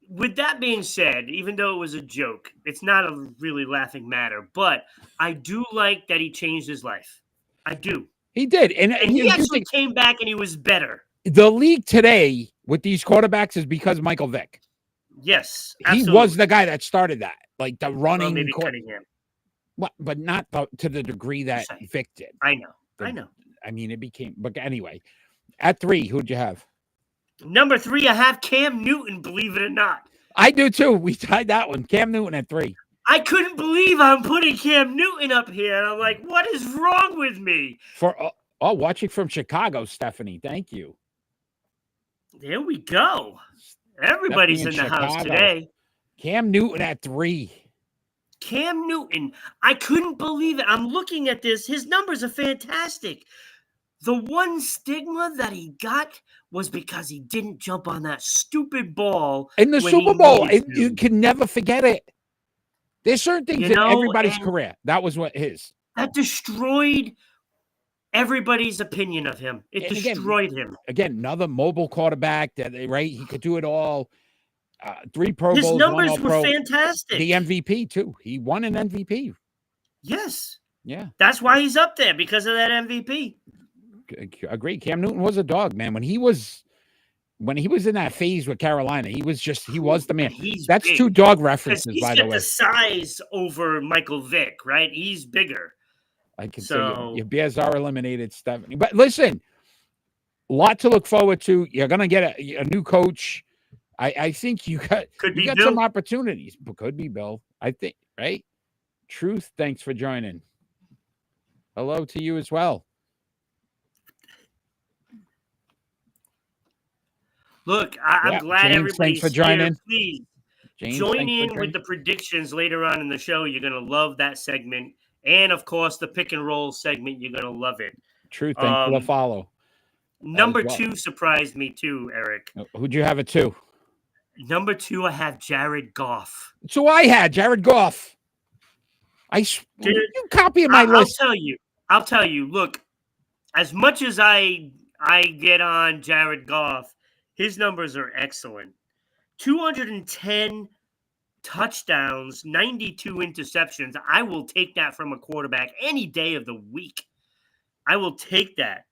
With that being said, even though it was a joke, it's not a really laughing matter. But I do like that he changed his life. I do. He did, and he actually came back and he was better. The league today with these quarterbacks is because Michael Vick. Yes, absolutely. He was the guy that started that, like the running. Maybe Cunningham. But not to the degree that Vick did. I know. I mean, it became. But anyway, at 3, who'd you have? Number 3, I have Cam Newton. Believe it or not, I do too. We tied that one. Cam Newton at 3. I couldn't believe I'm putting Cam Newton up here. And I'm like, what is wrong with me? Watching from Chicago, Stephanie. Thank you. There we go. Everybody's in the house today. Cam Newton at 3. Cam Newton. I couldn't believe it. I'm looking at this. His numbers are fantastic. The one stigma that he got was because he didn't jump on that stupid ball in the Super Bowl. You can never forget it. There's certain things in everybody's career. That was what his. That destroyed everybody's opinion of him. It destroyed him. Again, another mobile quarterback right? He could do it all. 3 Pro Bowls. His numbers were fantastic. The MVP too. He won an MVP. Yes. Yeah. That's why he's up there, because of that MVP. Agree. Cam Newton was a dog, man. When he was in that phase with Carolina, he was the man. That's big. 2 dog references, by the way. He's got the size over Michael Vick, right? He's bigger. I can say your Bears are eliminated, Stephanie. But listen, a lot to look forward to. You're gonna get a new coach. I think you got some opportunities. But could be Bill. I think, right? Truth, thanks for joining. Hello to you as well. Look, I'm glad everybody's for joining. Here. Please join in with the predictions later on in the show. You're going to love that segment. And, of course, the pick and roll segment. You're going to love it. Truth, thanks for the follow. Number 2 surprised me too, Eric. Who'd you have at 2? Number 2, I have Jared Goff. So I had Jared Goff. You copy my list. I'll tell you. Look, as much as I get on Jared Goff, his numbers are excellent. 210 touchdowns, 92 interceptions. I will take that from a quarterback any day of the week. I will take that.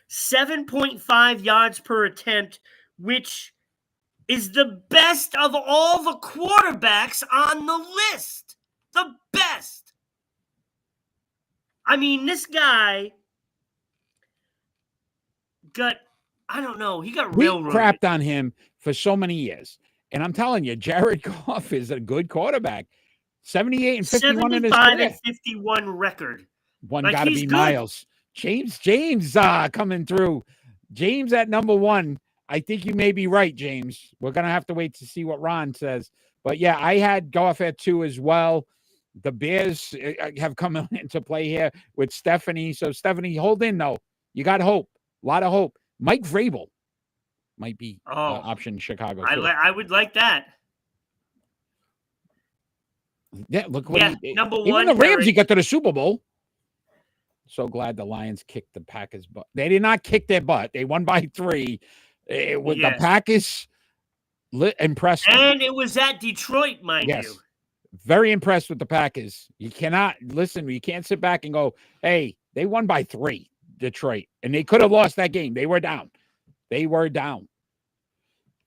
7.5 yards per attempt, which is the best of all the quarterbacks on the list. The best. I mean, this guy got... I don't know. He got railroaded. We crapped on him for so many years. And I'm telling you, Jared Goff is a good quarterback. 78 and 51 in his career. 75 and 51 record. One got to be good. Miles. James coming through. James at number 1. I think you may be right, James. We're going to have to wait to see what Ron says. But, yeah, I had Goff at 2 as well. The Bears have come into play here with Stephanie. So, Stephanie, hold in, though. You got hope. A lot of hope. Mike Vrabel might be option in Chicago. I would like that. Yeah, look what number 1. Even the Rams, you got to the Super Bowl. So glad the Lions kicked the Packers' butt. They did not kick their butt. They won by 3. The Packers impressed. And it was at Detroit, mind you. Very impressed with the Packers. You cannot listen. You can't sit back and go, hey, they won by 3, Detroit, and they could have lost that game. They were down.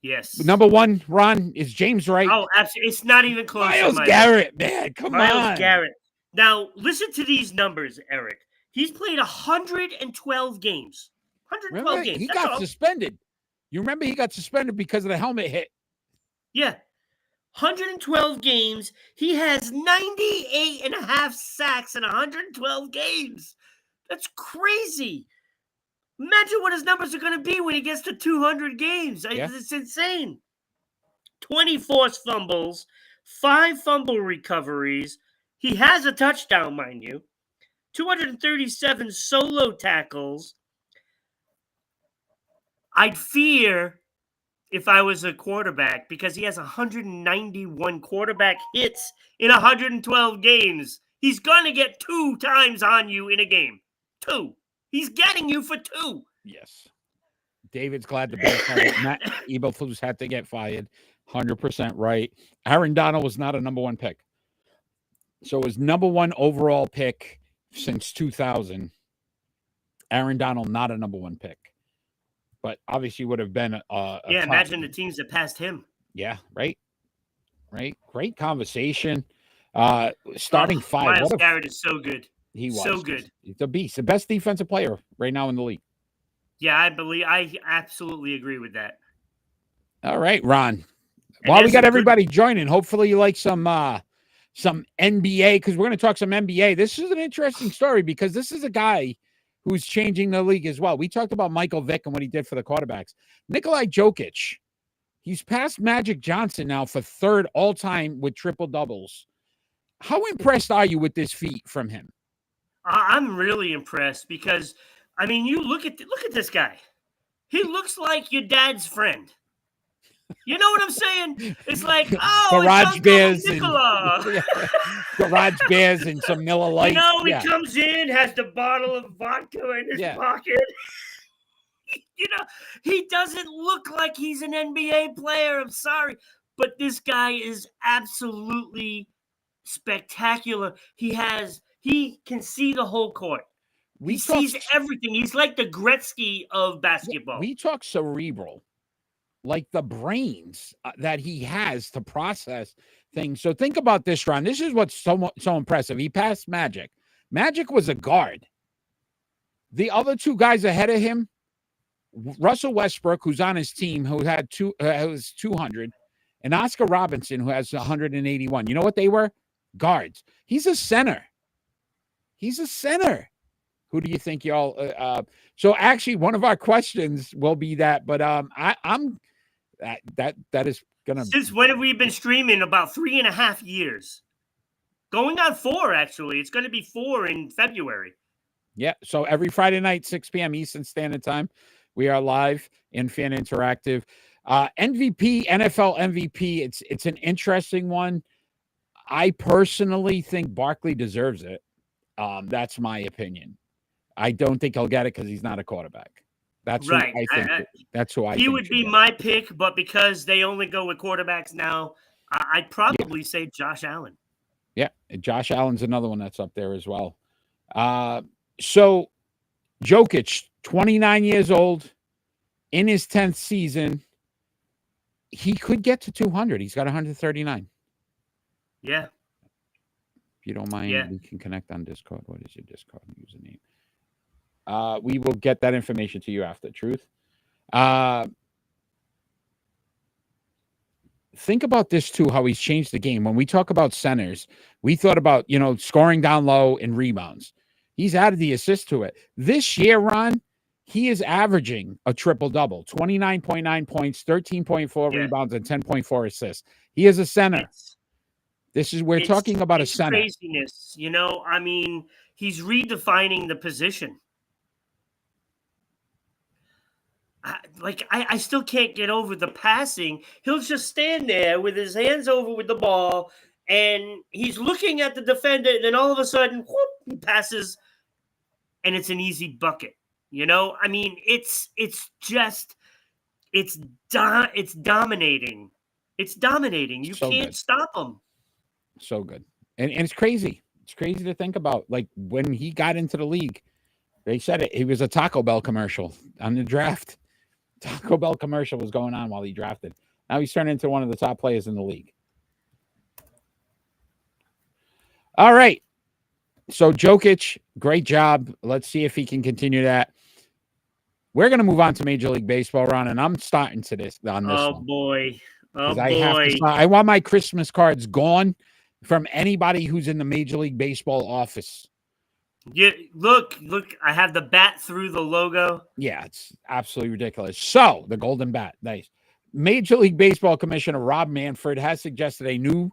Yes. Number 1, Ron, is James Wright. Oh, absolutely. It's not even close. Miles Garrett, man. Come on. Miles Garrett. Now, listen to these numbers, Eric. He's played 112 games. 112 Remember, games. he That's got all. suspended. You remember he got suspended because of the helmet hit. Yeah. 112 games. He has 98 and a half sacks in 112 games. That's crazy. Imagine what his numbers are going to be when he gets to 200 games. Yeah. It's insane. 20 forced fumbles, 5 fumble recoveries. He has a touchdown, mind you. 237 solo tackles. I'd fear if I was a quarterback because he has 191 quarterback hits in 112 games. He's going to get 2 times on you in a game. 2. He's getting you for 2. Yes. David's glad the Bears had it. Matt Eberflus had to get fired. 100% right. Aaron Donald was not a number 1 pick. So his number 1 overall pick since 2000. Aaron Donald, not a number 1 pick. But obviously would have been imagine the teams that passed him. Yeah, right. Great conversation. Starting 5. Miles Garrett is so good. He was. So good. He's the beast. The best defensive player right now in the league. Yeah, I absolutely agree with that. All right, Ron. While we got everybody joining, hopefully you like some NBA, because we're going to talk some NBA. This is an interesting story because this is a guy who's changing the league as well. We talked about Michael Vick and what he did for the quarterbacks. Nikolai Jokic, he's passed Magic Johnson now for 3rd all-time with triple-doubles. How impressed are you with this feat from him? I'm really impressed because, I mean, you look at this guy. He looks like your dad's friend. You know what I'm saying? It's like, Garage Bears and Garage Bears and some Miller Lite. He comes in, has the bottle of vodka in his pocket. He doesn't look like he's an NBA player. I'm sorry, but this guy is absolutely spectacular. He can see the whole court. He sees everything. He's like the Gretzky of basketball. We talk cerebral. Like the brains that he has to process things. So think about this, Ron. This is what's so impressive. He passed Magic. Magic was a guard. The other 2 guys ahead of him, Russell Westbrook, who's on his team, who had 200, and Oscar Robinson, who has 181. You know what they were? Guards. He's a center. Who do you think y'all? So actually, one of our questions will be that, but I'm that is gonna. Since when have we been streaming? About 3.5 years, going on 4. Actually, it's going to be 4 in February. Yeah. So every Friday night, 6 p.m. Eastern Standard Time, we are live in Fan Interactive. MVP, NFL MVP. It's an interesting one. I personally think Barkley deserves it. That's my opinion. I don't think he'll get it because he's not a quarterback. That's right. I think. That's who I think. He would be my pick, but because they only go with quarterbacks now, I'd probably say Josh Allen. Yeah, Josh Allen's another one that's up there as well. So Jokic, 29 years old, in his 10th season, he could get to 200. He's got 139. Yeah. If you don't mind, we can connect on Discord. What is your Discord username? We will get that information to you after. Truth. Think about this too, how he's changed the game. When we talk about centers, we thought about, scoring down low and rebounds. He's added the assist to it. This year, Ron, he is averaging a triple-double, 29.9 points, 13.4 rebounds, and 10.4 assists. He is a center. We're talking about a center. Craziness. I mean, he's redefining the position. I still can't get over the passing. He'll just stand there with his hands over with the ball, and he's looking at the defender, and then all of a sudden, whoop, he passes, and it's an easy bucket. I mean, it's dominating. It's dominating. You can't stop him. So good. And it's crazy. It's crazy to think about. Like when he got into the league, they said it. He was a Taco Bell commercial on the draft. Taco Bell commercial was going on while he drafted. Now he's turned into one of the top players in the league. All right. So Jokic, great job. Let's see if he can continue that. We're going to move on to Major League Baseball, Ron, and I'm starting to this on this one. Boy. Oh, I have to boy. I want my Christmas cards gone from anybody who's in the Major League Baseball office. Yeah, look, I have the bat through the logo. Yeah, it's absolutely ridiculous. So, the golden bat. Nice. Major League Baseball Commissioner Rob Manfred has suggested a new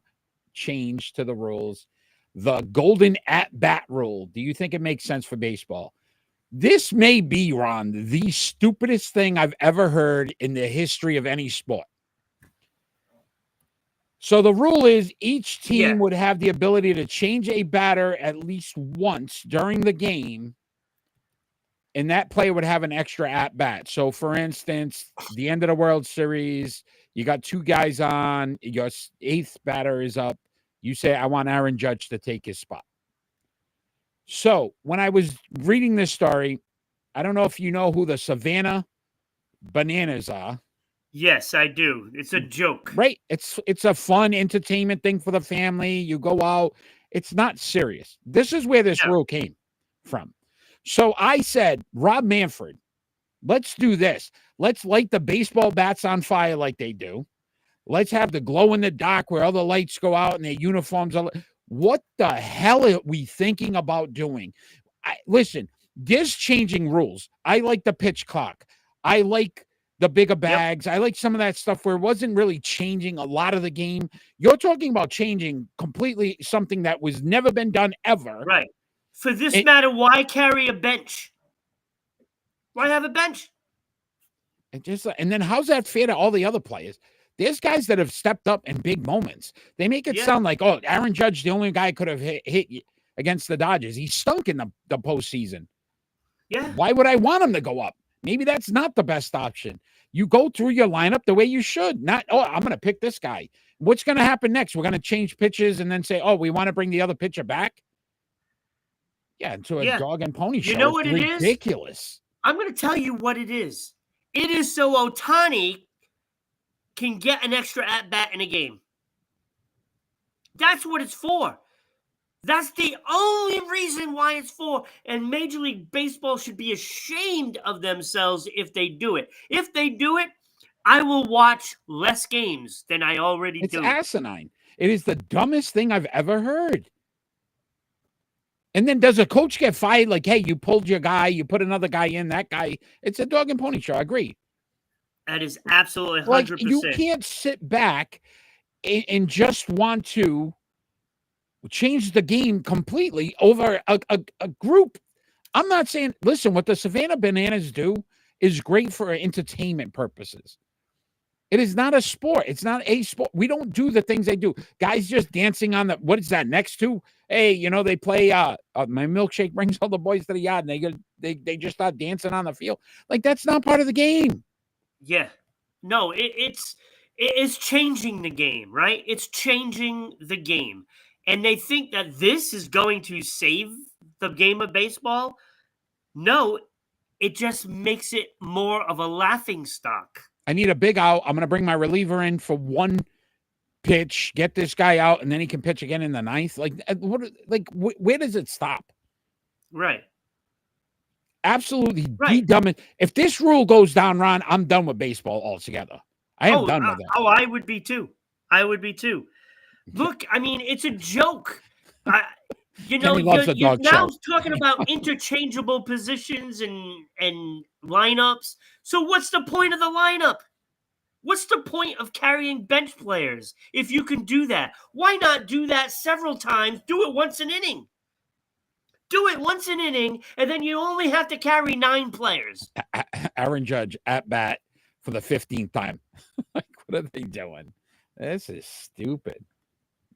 change to the rules, the golden at-bat rule. Do you think it makes sense for baseball? This may be, Ron, the stupidest thing I've ever heard in the history of any sport. So the rule is each team would have the ability to change a batter at least once during the game, and that player would have an extra at-bat. So, for instance, the end of the World Series, you got two guys on, your eighth batter is up. You say, I want Aaron Judge to take his spot. So when I was reading this story, I don't know if you know who the Savannah Bananas are. Yes, I do. It's a joke. Right. It's a fun entertainment thing for the family. You go out. It's not serious. This is where this rule came from. So I said, Rob Manfred, let's do this. Let's light the baseball bats on fire like they do. Let's have the glow in the dark where all the lights go out and their uniforms are. What the hell are we thinking about doing? Listen, there's changing rules. I like the pitch clock. I like the bigger bags. I like some of that stuff where it wasn't really changing a lot of the game. You're talking about changing completely something that was never been done ever. Right. For this matter, why carry a bench? Why have a bench? And then how's that fair to all the other players? There's guys that have stepped up in big moments. They make it sound like, oh, Aaron Judge, the only guy could have hit against the Dodgers. He stunk in the postseason. Yeah. Why would I want him to go up? Maybe that's not the best option. You go through your lineup the way you should. Not, oh, I'm going to pick this guy. What's going to happen next? We're going to change pitches and then say, oh, we want to bring the other pitcher back? Yeah, into a dog and pony show. You know what it is? Ridiculous. I'm going to tell you what it is. It is so Ohtani can get an extra at-bat in a game. That's what it's for. That's the only reason why it's for. And Major League Baseball should be ashamed of themselves if they do it. If they do it, I will watch less games than I already do. It's asinine. It is the dumbest thing I've ever heard. And then does a coach get fired? Like, hey, you pulled your guy, you put another guy in, that guy. It's a dog and pony show. I agree. That is absolutely 100%. Like, you can't sit back and just want to change the game completely over a group. I'm not saying, listen, what the Savannah Bananas do is great for entertainment purposes. It is not a sport. It's not a sport. We don't do the things they do. Guys just dancing on the, what is that next to? Hey, you know, they play, my milkshake brings all the boys to the yard and they just start dancing on the field. Like, that's not part of the game. Yeah. No, it's changing the game, right? It's changing the game. And they think that this is going to save the game of baseball. No, it just makes it more of a laughingstock. I need a big out. I'm going to bring my reliever in for one pitch, get this guy out, and then he can pitch again in the ninth. Like, where does it stop? Right. Absolutely the dumbest. If this rule goes down, Ron, I'm done with baseball altogether. I am done with that. Oh, I would be too. Look, I mean, it's a joke. You're now talking about interchangeable positions and lineups. So what's the point of the lineup? What's the point of carrying bench players if you can do that? Why not do that several times? Do it once an inning. And then you only have to carry 9 players. Aaron Judge at bat for the 15th time. Like, what are they doing? This is stupid.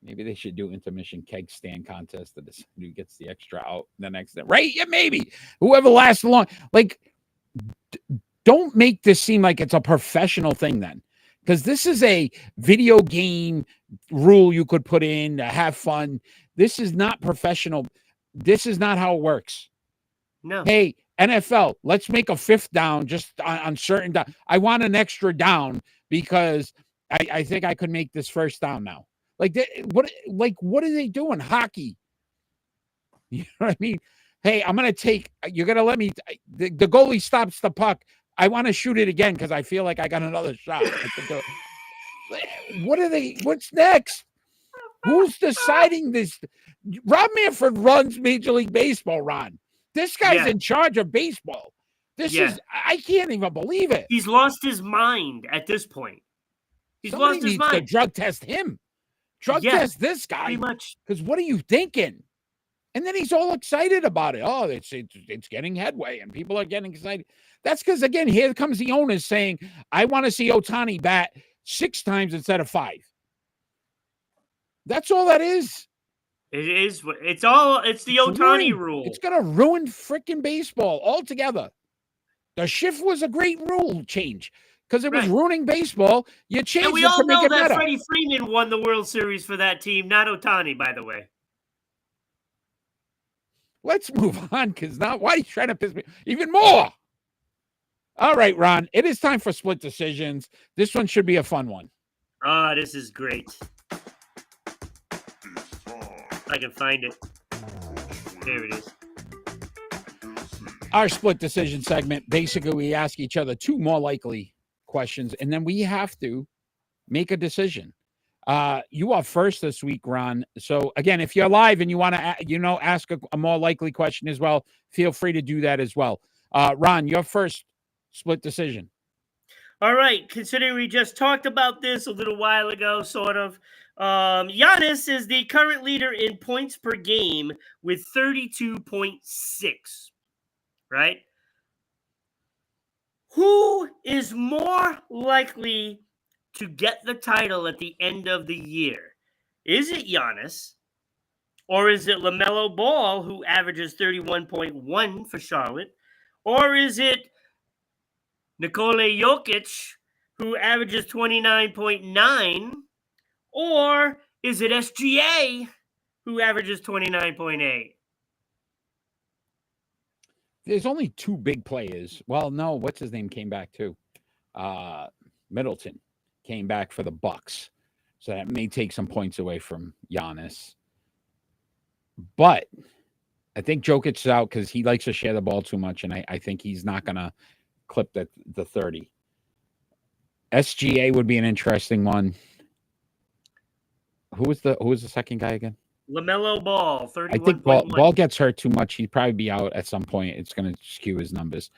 Maybe they should do intermission keg stand contest to decide who gets the extra out the next day. Right? Yeah, maybe. Whoever lasts long. Like, don't make this seem like it's a professional thing then. because this is a video game rule you could put in to have fun. This is not professional. This is not how it works. No. Hey, NFL, let's make a 5th down just on certain down. I want an extra down because I think I could make this 1st down now. Like what are they doing? Hockey. You know what I mean? Hey, you're going to let me, the goalie stops the puck. I want to shoot it again because I feel like I got another shot. What's next? Who's deciding this? Rob Manfred runs Major League Baseball, Ron. This guy's in charge of baseball. I can't even believe it. He's lost his mind at this point. Somebody needs to drug test him. Test this guy. Pretty much. Because what are you thinking? And then he's all excited about it. Oh, it's getting headway and people are getting excited. That's because, again, here comes the owners saying, I want to see Ohtani bat 6 times instead of 5. That's all that is. It is. It's the Ohtani rule. It's going to ruin freaking baseball altogether. The shift was a great rule change because it was ruining baseball. You changed and we it all to make know it that better. Freddie Freeman won the World Series for that team, not Ohtani, by the way. Let's move on because now why are you trying to piss me even more? All right, Ron, it is time for split decisions. This one should be a fun one. Ah, this is great. I can find it. There it is. Our split decision segment, basically we ask each other 2 more likely questions, and then we have to make a decision. You are first this week, Ron. So again, if you're live and you want to, ask a more likely question as well, feel free to do that as well. Ron, your first split decision. All right. Considering we just talked about this a little while ago, sort of, Giannis is the current leader in points per game with 32.6. Right? Who is more likely to get the title at the end of the year? Is it Giannis? Or is it LaMelo Ball, who averages 31.1 for Charlotte? Or is it Nikola Jokic, who averages 29.9? Or is it SGA, who averages 29.8? There's only 2 big players. Well, no, what's his name came back too? Middleton came back for the Bucks. So that may take some points away from Giannis. But I think Jokic's out because he likes to share the ball too much, and I think he's not going to clip the 30. SGA would be an interesting one. Who was the second guy again? LaMelo Ball, 31.1. I think Ball gets hurt too much. He'd probably be out at some point. It's going to skew his numbers.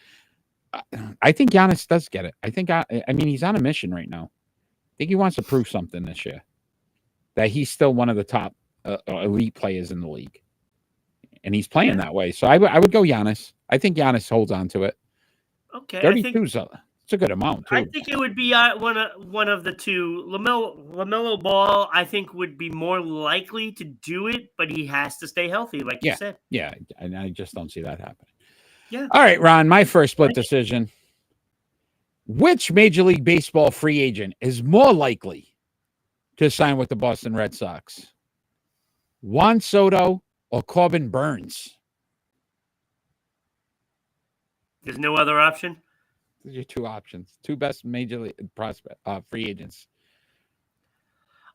I think Giannis does get it. I mean, he's on a mission right now. I think he wants to prove something this year, that he's still one of the top elite players in the league. And he's playing that way. So I would go Giannis. I think Giannis holds on to it. Okay. 32 is it's a good amount, too. I think it would be one of the 2. LaMelo Ball, I think, would be more likely to do it, but he has to stay healthy, like you said. Yeah, and I just don't see that happening. Yeah. All right, Ron, my first split decision. Which Major League Baseball free agent is more likely to sign with the Boston Red Sox? Juan Soto or Corbin Burns? There's no other option? These are your 2 options. 2 best Major League free agents.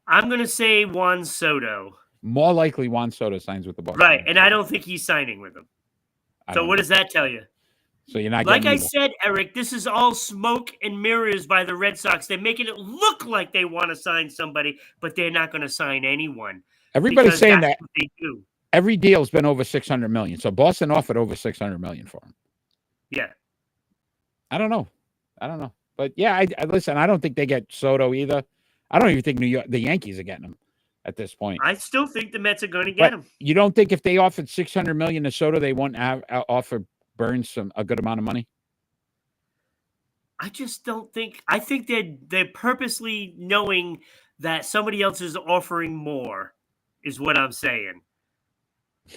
I'm going to say Juan Soto. More likely Juan Soto signs with the Boston. Right, and I don't think he's signing with them. So what does that tell you? So you're not like getting I said, Eric, this is all smoke and mirrors by the Red Sox. They're making it look like they want to sign somebody, but they're not going to sign anyone. Everybody's saying that they do. Every deal's been over $600 million. So Boston offered over $600 million for him. Yeah. I don't know. But yeah, I listen, I don't think they get Soto either. I don't even think the Yankees are getting him at this point. I still think the Mets are going to get him. You don't think if they offered $600 million to Soto, they won't offer Burns a good amount of money? I just don't think. I think they're purposely knowing that somebody else is offering more, is what I'm saying.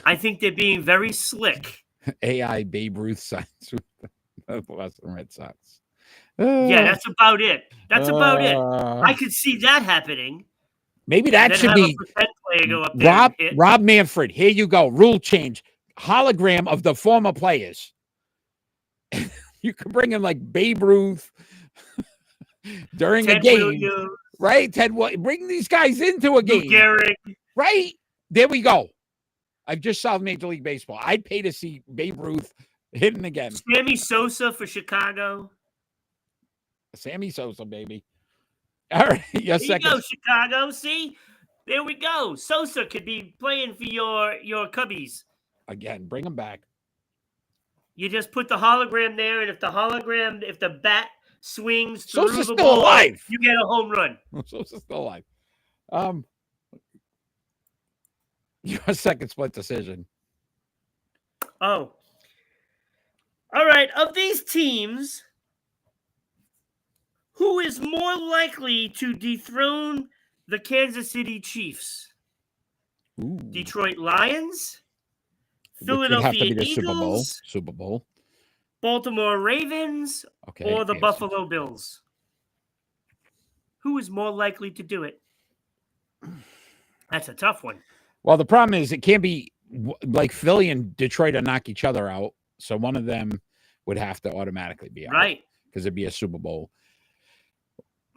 I think they're being very slick. AI Babe Ruth signs with the Boston Red Sox. Yeah, that's about it. That's about it. Uh, I could see that happening. Maybe And that then should have a be pretend player go up there and hit. Rob Manfred. Here you go. Rule change. Hologram of the former players. You can bring in like Babe Ruth during a Ted game, Williams, right? Bring these guys into a Lou game, Gehrig. right? There we go. I've just solved Major League Baseball. I'd pay to see Babe Ruth hitting again. Sammy Sosa for Chicago. Sammy Sosa, baby. All right, There you go, Chicago. See, there we go. Sosa could be playing for your Cubbies. Again, bring him back. You just put the hologram there, and if the bat swings through Sosa's the still ball, alive. you get a home run. Sosa's still alive. Your second split decision. Oh. All right. Of these teams, who is more likely to dethrone the Kansas City Chiefs? Ooh. Detroit Lions, Which would have to Philadelphia be the Eagles, Super Bowl. Baltimore Ravens, Okay, or the AFC. Buffalo Bills? Who is more likely to do it? That's a tough one. Well, the problem is it can't be like Philly and Detroit to knock each other out. So one of them would have to automatically be out. Right. Because it'd be a Super Bowl.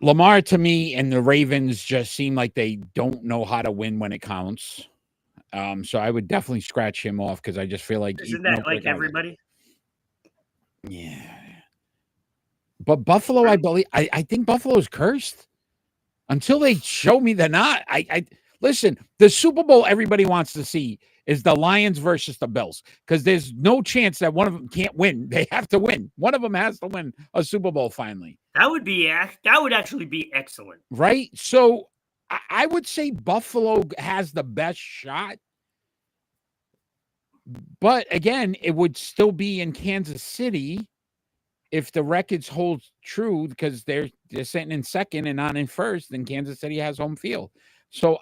Lamar, to me, and the Ravens just seem like they don't know how to win when it counts. So I would definitely scratch him off because I just feel like... Isn't that like everybody? Yeah. But Buffalo, I believe... I think Buffalo's cursed. Until they show me they're not. Listen, the Super Bowl everybody wants to see is the Lions versus the Bills because there's no chance that one of them can't win. They have to win. One of them has to win a Super Bowl finally. That would actually be excellent. Right? So I would say Buffalo has the best shot. But again, it would still be in Kansas City if the records hold true because they're sitting in second and not in first, then Kansas City has home field. So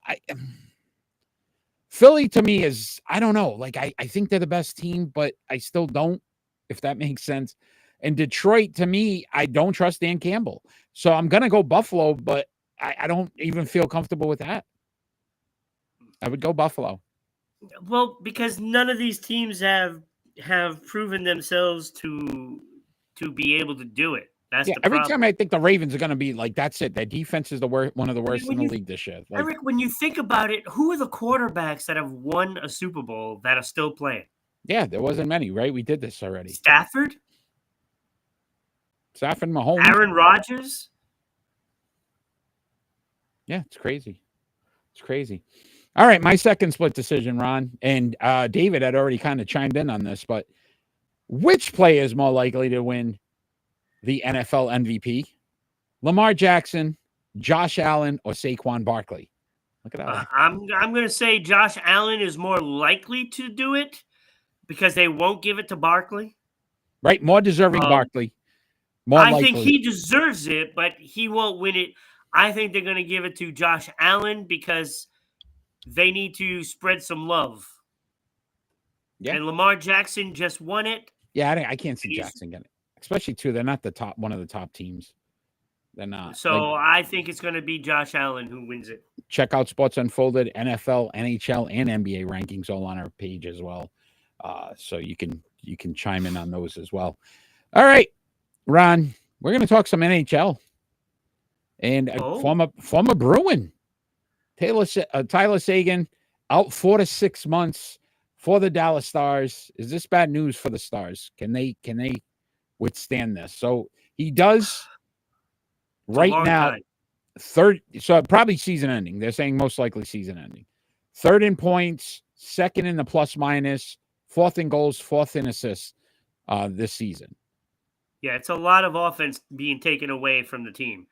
Philly to me is, I don't know. Like, I think they're the best team, but I still don't, if that makes sense. And Detroit, to me, I don't trust Dan Campbell. So I'm going to go Buffalo, but I don't even feel comfortable with that. I would go Buffalo. Well, because none of these teams have proven themselves to be able to do it. That's the every problem. time I think the Ravens are going to be like, that's it. Their defense is one of the worst in the league this year. Like, Eric, when you think about it, who are the quarterbacks that have won a Super Bowl that are still playing? Yeah, there wasn't many, right? We did this already. Stafford, Mahomes, Aaron Rodgers. Yeah, it's crazy. It's crazy. All right, my second split decision, Ron. And David had already kind of chimed in on this, but which player is more likely to win the NFL MVP? Lamar Jackson, Josh Allen, or Saquon Barkley? Look at that. I'm going to say Josh Allen is more likely to do it because they won't give it to Barkley. Right, more deserving Barkley. More I likely. think he deserves it, but he won't win it. I think they're going to give it to Josh Allen because they need to spread some love. Yeah. And Lamar Jackson just won it. Yeah, I can't see Jackson getting it. Especially, too, they're not one of the top teams. They're not. So I think it's going to be Josh Allen who wins it. Check out Sports Unfolded, NFL, NHL, and NBA rankings all on our page as well. So you can chime in on those as well. All right, Ron, we're going to talk some NHL. And former Bruin, Tyler Seguin, out 4 to 6 months for the Dallas Stars. Is this bad news for the Stars? Can they withstand this? So he does right now. Third, so probably season ending. They're saying most likely season ending. Third in points, second in the plus minus, fourth in goals, fourth in assists this season. Yeah, it's a lot of offense being taken away from the team.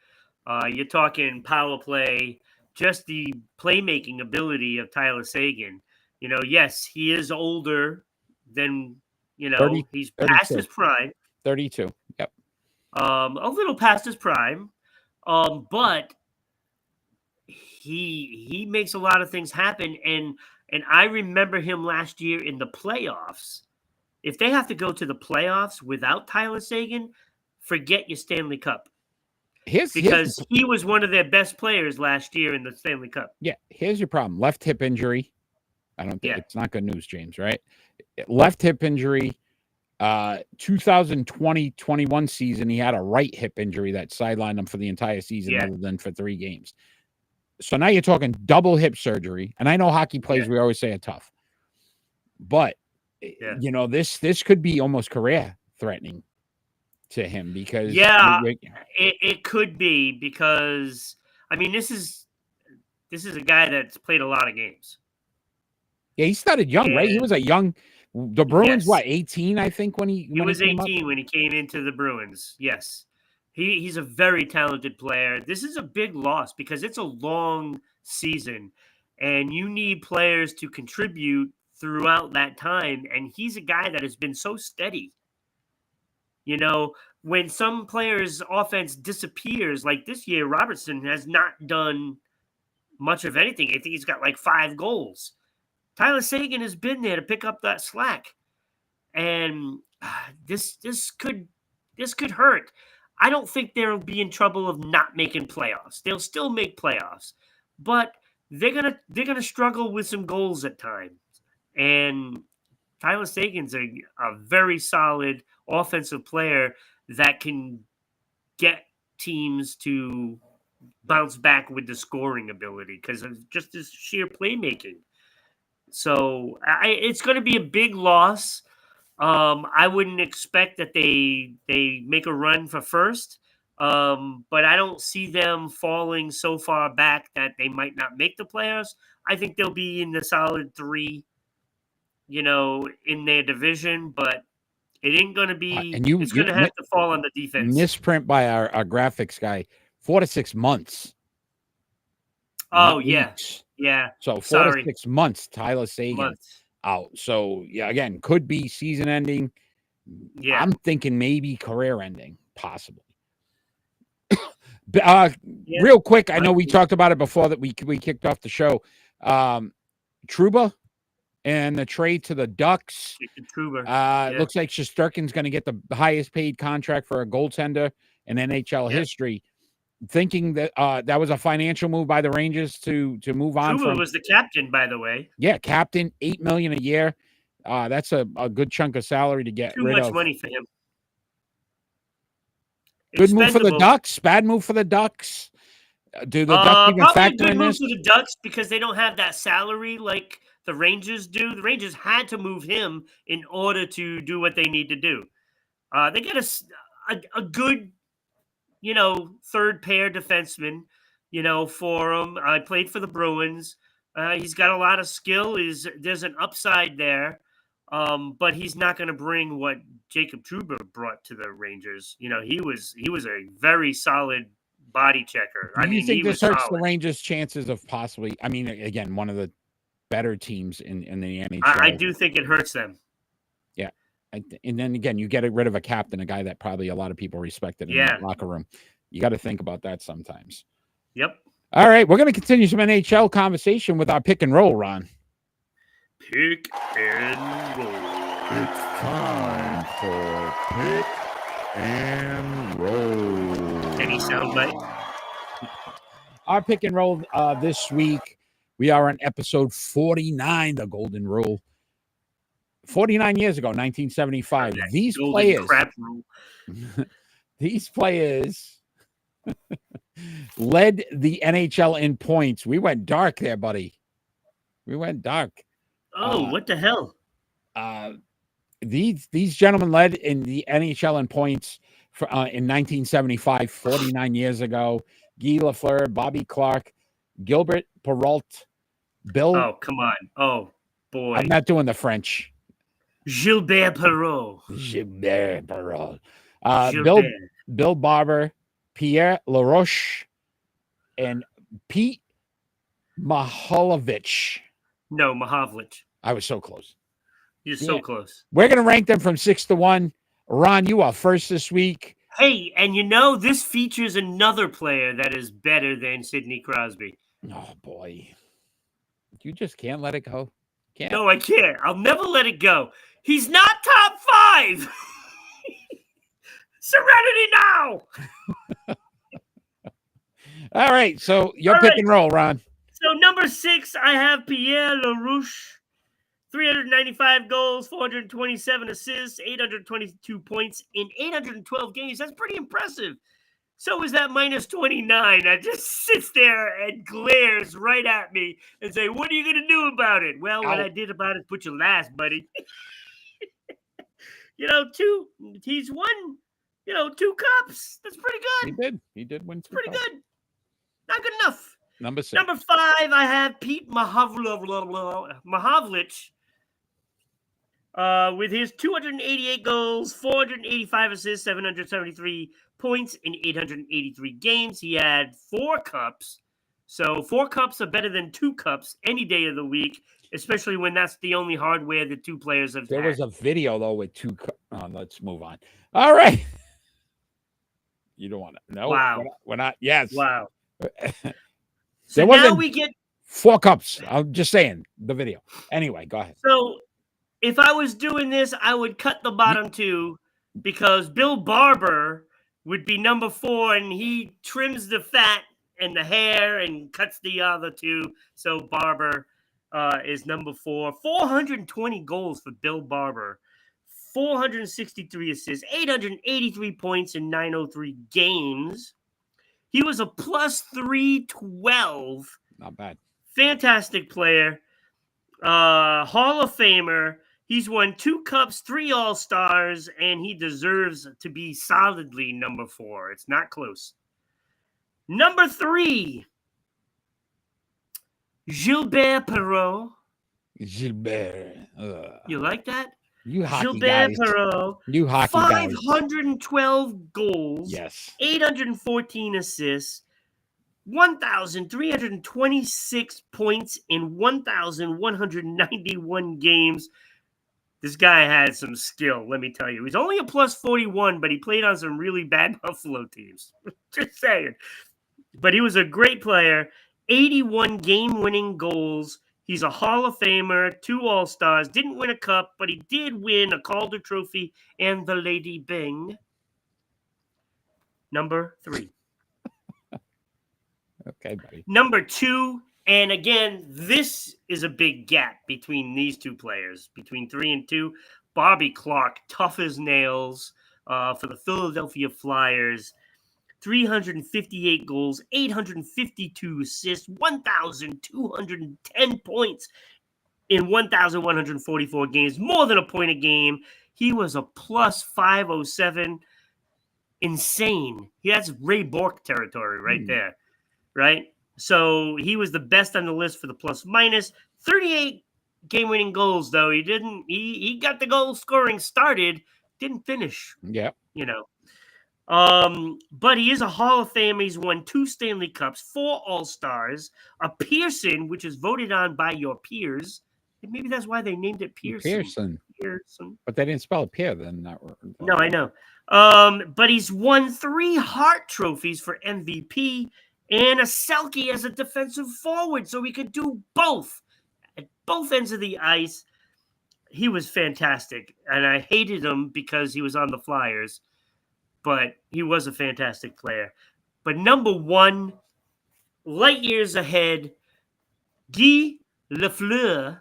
You're talking power play, just the playmaking ability of Tyler Seguin. Yes, he is older than, 30, he's 32. past his prime. 32. Yep. A little past his prime. But he makes a lot of things happen. And I remember him last year in the playoffs. If they have to go to the playoffs without Tyler Seguin, forget your Stanley Cup. Here's Because he was one of their best players last year in the Stanley Cup. Yeah, here's your problem. Left hip injury. I don't think it's not good news, James, right? Left hip injury. 2020-21 season, he had a right hip injury that sidelined him for the entire season other than for 3 games. So now you're talking double hip surgery. And I know hockey plays, we always say, are tough. But, you know, this could be almost career threatening to him because it could be because I mean this is a guy that's played a lot of games. Yeah, he started young, right? He was a young. The Bruins, what, 18? I think when he was 18 when he came into the Bruins. Yes, he's a very talented player. This is a big loss because it's a long season, and you need players to contribute throughout that time. And he's a guy that has been so steady. You know, when some players' offense disappears, like this year, Robertson has not done much of anything. I think he's got like 5 goals. Tyler Seguin has been there to pick up that slack, and this could hurt. I don't think they'll be in trouble of not making playoffs. They'll still make playoffs, but they're gonna struggle with some goals at times. And Tyler Seguin's a very solid offensive player that can get teams to bounce back with the scoring ability because of just his sheer playmaking. So it's going to be a big loss. I wouldn't expect that they make a run for first, but I don't see them falling so far back that they might not make the playoffs. I think they'll be in the solid 3, you know, in their division, but it ain't going to be. It's going to have to fall on the defense. Misprint by our graphics guy, 4 to 6 months. Oh yeah. Yeah. So 4 to 6 months, Tyler Seguin out. So yeah, again, could be season ending. Yeah. I'm thinking maybe career ending, possibly. Real quick, I know we talked about it before that we kicked off the show. Trouba and the trade to the Ducks. Looks like Shesterkin's going to get the highest paid contract for a goaltender in NHL history. Thinking that that was a financial move by the Rangers to move on. Trouba was the captain, by the way. Yeah, captain, $8 million a year. That's a good chunk of salary to get rid of. Too much money for him. Good move for the Ducks. Bad move for the Ducks. Do the Ducks even factor in this? Good move for the Ducks because they don't have that salary like the Rangers do. The Rangers had to move him in order to do what they need to do. They get a good, you know, third pair defenseman, you know, for him. I played for the Bruins. He's got a lot of skill. There's an upside there, but he's not going to bring what Jacob Trouba brought to the Rangers. You know, he was a very solid body checker. Do you think this hurts the Rangers' chances of possibly? I mean, again, one of the better teams in the NHL. I do think it hurts them. Yeah. And then again, you get rid of a captain, a guy that probably a lot of people respected in the locker room. You got to think about that sometimes. Yep. All right, we're going to continue some NHL conversation with our pick and roll, Ron. Pick and roll. It's time for pick and roll. Any soundbite? Our pick and roll this week, we are on episode 49, the Golden Rule. 49 years ago, 1975. These players led the NHL in points. We went dark there, buddy. We went dark. Oh, what the hell? These gentlemen led in the NHL in points in 1975, 49 years ago. Guy Lafleur, Bobby Clark, Gilbert Perrault, Bill. Oh, come on. Oh, boy. I'm not doing the French. Gilbert Perrault. Gilbert Perrault. Bill Barber, Pierre LaRoche, and Pete Mahovlich. No, Mahovlich. I was so close. You're so close. We're going to rank them from 6 to 1. Ron, you are first this week. Hey, and you know, this features another player that is better than Sidney Crosby. Oh, boy. You just can't let it go. Can't. No, I can't. I'll never let it go. He's not top 5. Serenity now. All right, so your All pick right. and roll, Ron. So number 6, I have Pierre LaRouche. 395 goals, 427 assists, 822 points in 812 games. That's pretty impressive. So is that minus 29 that just sits there and glares right at me and say, what are you going to do about it? Well, what I did about it is put you last, buddy. He's won, 2 cups. That's pretty good. He did win 2 Pretty cups. good. Not good enough. Number 6. Number 5, I have Pete Mahavlich. With his 288 goals, 485 assists, 773 points in 883 games. He had 4 cups. So 4 cups are better than 2 cups any day of the week, especially when that's the only hardware the 2 players have There had. was a video, though, with 2 cups. Oh, let's move on. All right. You don't want to. No. Wow. We're not. Yes. Wow. There So wasn't now we get 4 cups. I'm just saying the video. Anyway, go ahead. So if I was doing this, I would cut the bottom 2 because Bill Barber would be number 4, and he trims the fat and the hair and cuts the other 2. So Barber is number 4. 420 goals for Bill Barber. 463 assists, 883 points in 903 games. He was a plus 312. Not bad. Fantastic player. Hall of Famer. He's won 2 cups, 3 All-Stars, and he deserves to be solidly number 4. It's not close. Number 3, Gilbert Perreault. Gilbert. You like that? You hockey Gilbert guys. Perreault. You hockey guys. 512 goals. Yes. 814 assists. 1,326 points in 1,191 games. This guy had some skill, let me tell you. He's only a plus 41, but he played on some really bad Buffalo teams. Just saying. But he was a great player. 81 game-winning goals. He's a Hall of Famer, 2 All-Stars. Didn't win a cup, but he did win a Calder Trophy and the Lady Bing. Number 3. Okay, buddy. Number 2, and again, this is a big gap between these 2 players, between 3 and 2. Bobby Clark, tough as nails for the Philadelphia Flyers. 358 goals, 852 assists, 1,210 points in 1,144 games, more than a point a game. He was a plus 507. Insane. That's Ray Bork territory right there. Right? So he was the best on the list for the plus minus. 38 game-winning goals, though. He got the goal scoring started, didn't finish. Yeah. But he is a Hall of Fame. He's won 2 Stanley Cups, 4 All-Stars, a Pearson, which is voted on by your peers. And maybe that's why they named it Pearson. Pearson. But they didn't spell it Pierre then. No, I know. But he's won 3 Hart trophies for MVP and a Selke as a defensive forward, so he could do both at both ends of the ice. He was fantastic, and I hated him because he was on the Flyers, but he was a fantastic player. But number 1, light years ahead, Guy Lafleur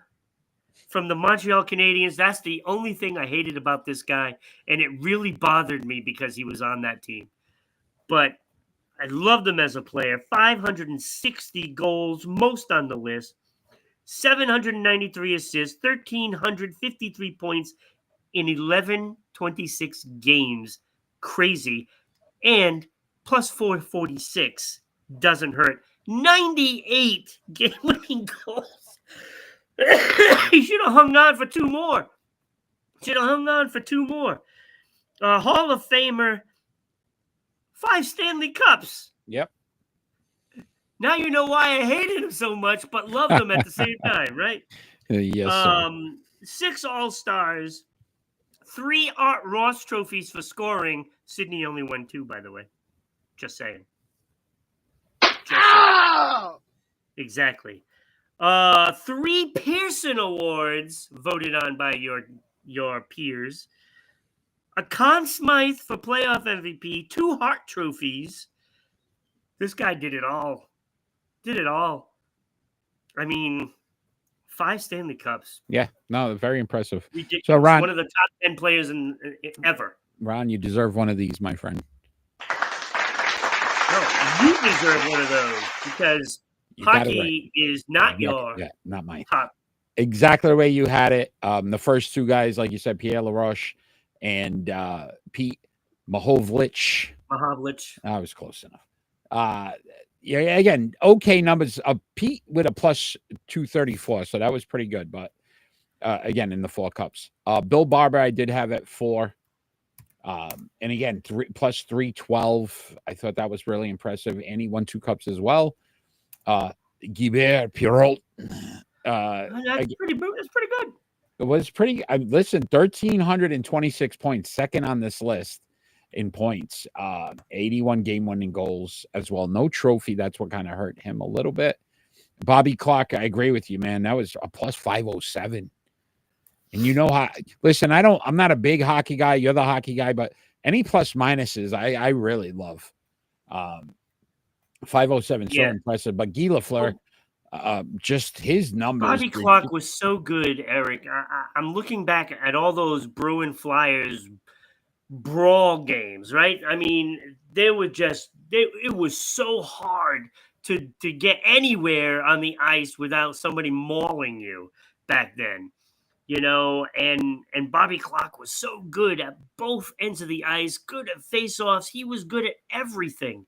from the Montreal Canadiens. That's the only thing I hated about this guy, and it really bothered me because he was on that team. But I loved him as a player. 560 goals, most on the list. 793 assists, 1,353 points in 1,126 games. Crazy. And plus 446 doesn't hurt. 98 game-winning goals. He should have hung on for 2 more. Hall of Famer. 5 Stanley Cups. Yep. Now you know why I hated him so much, but loved him at the same time, right? Yes, sir. 6 All-Stars, 3 Art Ross trophies for scoring. Sydney only won 2, by the way. Just saying. Exactly. 3 Pearson Awards voted on by your peers. a Conn Smythe for playoff MVP, 2 Hart trophies. This guy did it all. I mean, 5 Stanley Cups. Yeah, no, very impressive. Ridiculous. So, Ron, One of the top 10 players ever. Ron, you deserve one of these, my friend. No, you deserve one of those because hockey is not not mine. top. Exactly the way you had it. The first 2 guys, like you said, Pierre LaRoche and Pete Mahovlich. I was close enough. Yeah, again, okay numbers. Pete with a plus 234, so that was pretty good. But again, in the 4 cups. Bill Barber, I did have at 4. And again, plus 312. I thought that was really impressive. And he won 2 cups as well. Guibert Pirot. That's pretty good. It was pretty. Listen, 1,326 points, second on this list in points. 81 game-winning goals as well. No trophy. That's what kind of hurt him a little bit. Bobby Clark, I agree with you, man. That was a plus 507. And you know how? Listen, I'm not a big hockey guy. You're the hockey guy, but any plus minuses, I really love. 507, so impressive. But Guy Lafleur. Just his numbers. Bobby Clark was so good, Eric. I'm looking back at all those Bruin Flyers brawl games, right? I mean, they were it was so hard to get anywhere on the ice without somebody mauling you back then, and Bobby Clark was so good at both ends of the ice, good at face-offs. He was good at everything.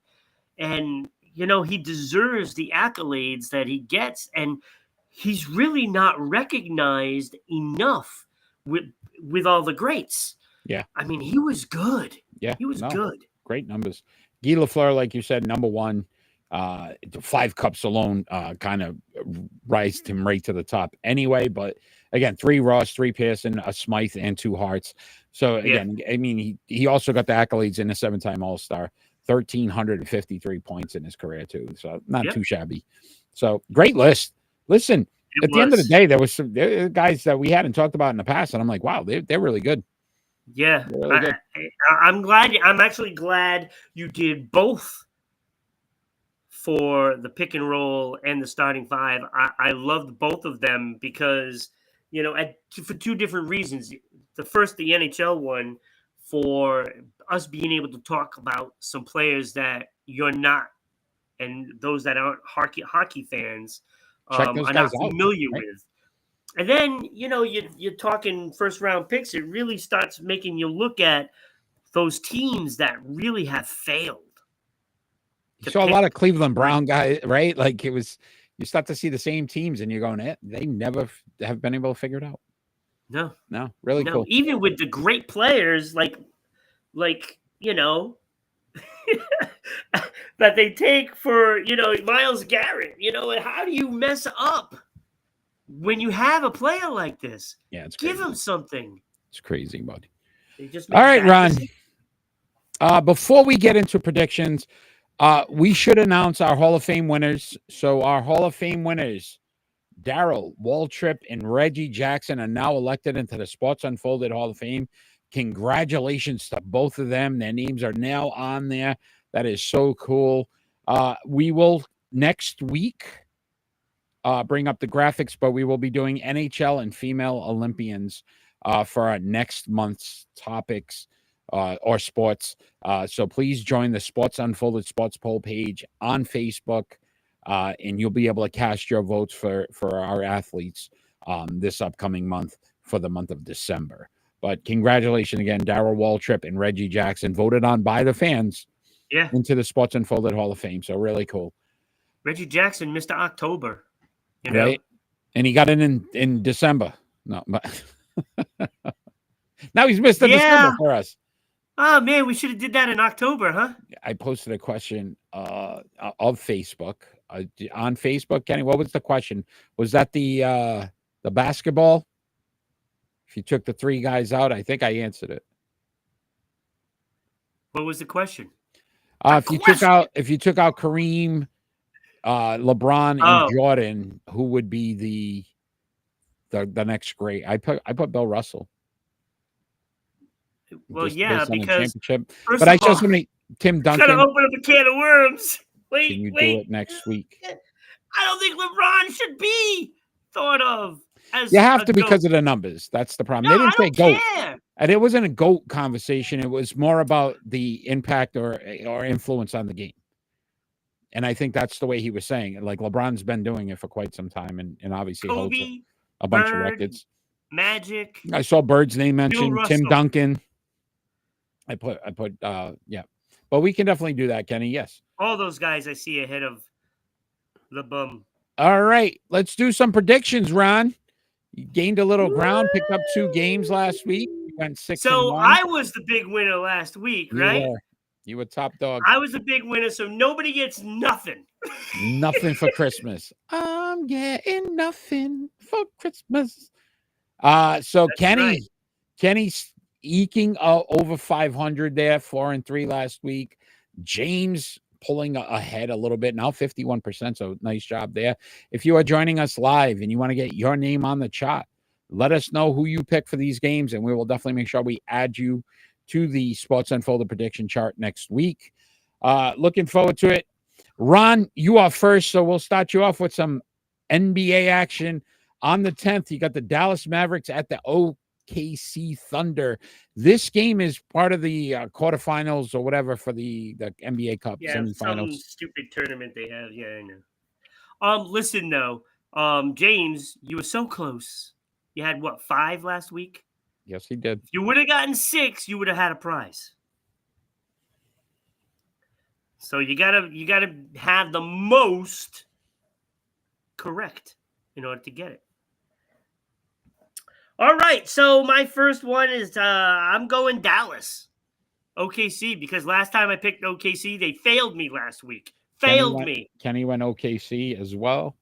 And he deserves the accolades that he gets, and he's really not recognized enough with all the greats. Yeah. I mean, he was good. Yeah. He was good. Great numbers. Guy Lafleur, like you said, number 1. 5 cups alone kind of raised him right to the top anyway. But again, 3 Ross, 3 Pearson, a Smythe, and 2 Harts. So again, I mean, he also got the accolades in a 7-time All-Star. 1,353 points in his career too, so not too shabby. So great list. Listen, at the end of the day, there were guys that we hadn't talked about in the past, and I'm like, wow, they're really good. Yeah, really good. I'm actually glad you did both for the pick and roll and the starting 5. I loved both of them because for 2 different reasons. The first, the NHL one, for us being able to talk about some players that you're not, and those that aren't hockey fans are not familiar with. And then, you're talking first round picks. It really starts making you look at those teams that really have failed. You saw a lot of Cleveland Brown guys, right? Like you start to see the same teams and you're going, they never have been able to figure it out. No, really cool. Even with the great players like that they take for Myles Garrett. How do you mess up when you have a player like this? Yeah, it's give crazy. him something. It's crazy, buddy. All right, Ron. Before we get into predictions, we should announce our Hall of Fame winners. So our Hall of Fame winners, Darryl Waltrip and Reggie Jackson, are now elected into the Sports Unfolded Hall of Fame. Congratulations to both of them. Their names are now on there. That is so cool. We will next week bring up the graphics, but we will be doing NHL and female Olympians for our next month's topics or sports. So please join the Sports Unfolded Sports Poll page on Facebook. And you'll be able to cast your votes for our athletes this upcoming month for the month of December. But congratulations again, Darryl Waltrip and Reggie Jackson, voted on by the fans into the Sports Unfolded Hall of Fame. So really cool. Reggie Jackson, Mr. October. Right? And he got it in December. No, but now he's Mr. December for us. Oh, man, we should have did that in October, huh? I posted a question of Facebook. On Facebook, Kenny, what was the question? Was that the basketball? If you took the 3 guys out, I think I answered it. What was the question? If you took out Kareem, LeBron, and Jordan, who would be the next great? I put Bill Russell. Well, just yeah, based on the because championship. first But I of saw all, somebody, Tim gotta Duncan. open up a can of worms. Can you do it Wait. next week? I don't think LeBron should be thought of as You have a to GOAT. because of the numbers. That's the problem. No, They I didn't say don't GOAT. care. And it wasn't a GOAT conversation. It was more about the impact or influence on the game. And I think that's the way he was saying it. Like LeBron's been doing it for quite some time and obviously holds Kobe, a bunch of Bird, records. Magic, I saw Bird's name Bill mentioned, Russell. Tim Duncan. I put yeah. But we can definitely do that, Kenny. Yes. All those guys I see ahead of the bum. All right. Let's do some predictions, Ron. You gained a little ground, picked up 2 games last week. You went 6-1. So I was the big winner last week, right? You were top dog. I was the big winner, so nobody gets nothing. Nothing for Christmas. I'm getting nothing for Christmas. So That's Kenny, right. Kenny's eking over 500 there, 4-3 last week. James pulling ahead a little bit now, 51%. So nice job there. If you are joining us live and you want to get your name on the chart, let us know who you pick for these games, and we will definitely make sure we add you to the Sports Unfolded prediction chart next week. Looking forward to it. Ron, you are first, so we'll start you off with some NBA action. On the 10th, you got the Dallas Mavericks at the OKC Thunder. This game is part of the quarterfinals or whatever for the NBA Cup semifinals. Some stupid tournament they have. Yeah, I know. Listen though, James, you were so close. You had what, 5 last week? Yes, he did. If you would have gotten 6, you would have had a prize. So you gotta have the most correct in order to get it. All right, so my first one is I'm going Dallas, OKC, because last time I picked OKC, they failed me last week. Kenny went OKC as well.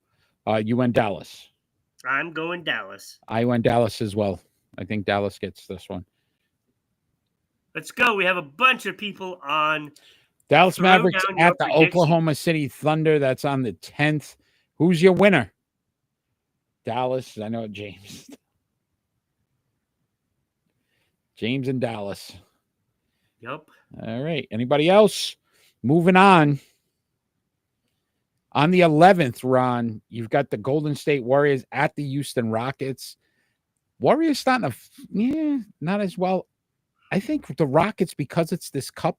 You went Dallas. I'm going Dallas. I went Dallas as well. I think Dallas gets this one. Let's go. We have a bunch of people on. Dallas Mavericks at the Oklahoma City Thunder. That's on the 10th. Who's your winner? Dallas. I know James. James and Dallas. Yep. All right. Anybody else? Moving on. On the 11th, Ron, you've got the Golden State Warriors at the Houston Rockets. Warriors starting to, not as well. I think the Rockets, because it's this cup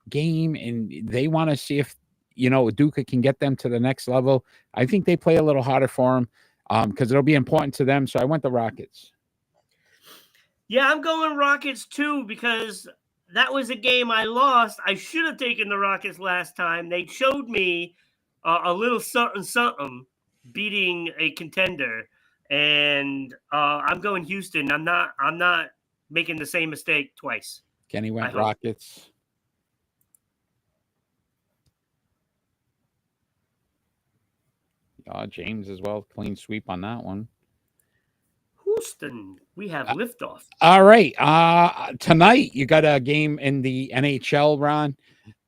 game and they want to see if, Duca can get them to the next level. I think they play a little harder for them because it'll be important to them. So I went the Rockets. Yeah, I'm going Rockets too because that was a game I lost. I should have taken the Rockets last time. They showed me a little something beating a contender, and I'm going Houston. I'm not making the same mistake twice. Kenny went Rockets. James as well. Clean sweep on that one. Houston, we have liftoff. All right. Tonight, you got a game in the NHL, Ron.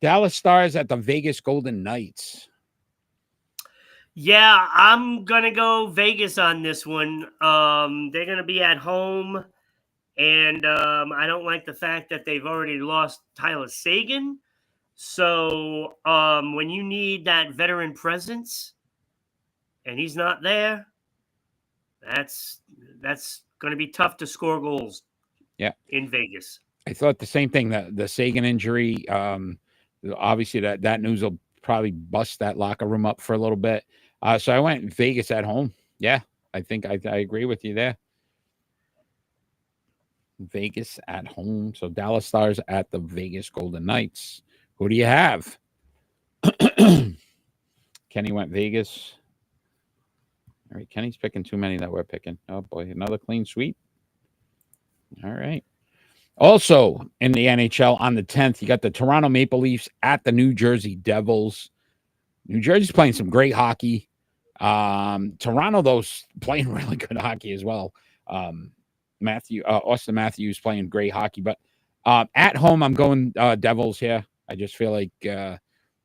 Dallas Stars at the Vegas Golden Knights. Yeah, I'm going to go Vegas on this one. They're going to be at home, and I don't like the fact that they've already lost Tyler Seguin. So when you need that veteran presence and he's not there, that's going to be tough to score goals. Yeah, in Vegas. I thought the same thing. The Seguin injury, obviously that news will probably bust that locker room up for a little bit. So I went Vegas at home. Yeah, I think I agree with you there. Vegas at home. So Dallas Stars at the Vegas Golden Knights. Who do you have? Kenny went Vegas. All right, Kenny's picking too many that we're picking. Oh, boy, another clean sweep. All right. Also, in the NHL on the 10th, you got the Toronto Maple Leafs at the New Jersey Devils. New Jersey's playing some great hockey. Toronto, though, playing really good hockey as well. Austin Matthews playing great hockey. But at home, I'm going Devils here. I just feel like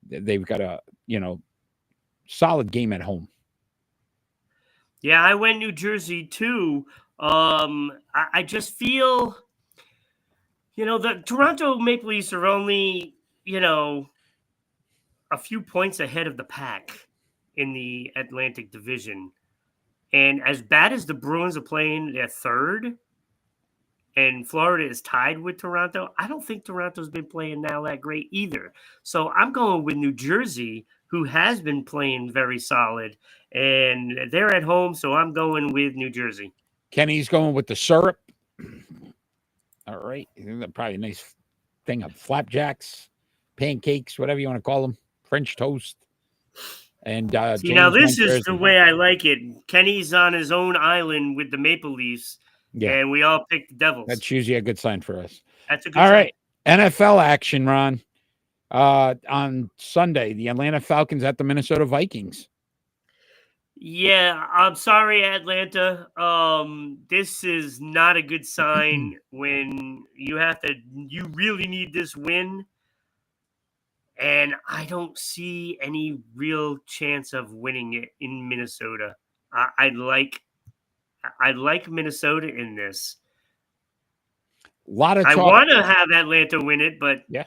they've got a, solid game at home. Yeah, I went New Jersey too. I just feel The Toronto Maple Leafs are only, a few points ahead of the pack in the Atlantic Division. And as bad as the Bruins are playing, they're third, and Florida is tied with Toronto. I don't think Toronto's been playing now that great either. So I'm going with New Jersey, who has been playing very solid, and they're at home. So I'm going with New Jersey. Kenny's going with the syrup. All right. Probably a nice thing of flapjacks, pancakes, whatever you want to call them, French toast. And See, now this is the way I like it. Kenny's on his own island with the Maple Leafs, and we all picked the Devils. That's usually a good sign for us. That's a good sign. All right. NFL action, Ron. On Sunday, the Atlanta Falcons at the Minnesota Vikings. Yeah, I'm sorry, Atlanta. This is not a good sign when you really need this win. And I don't see any real chance of winning it in Minnesota. I'd like Minnesota in this. I want to have Atlanta win it, but yeah.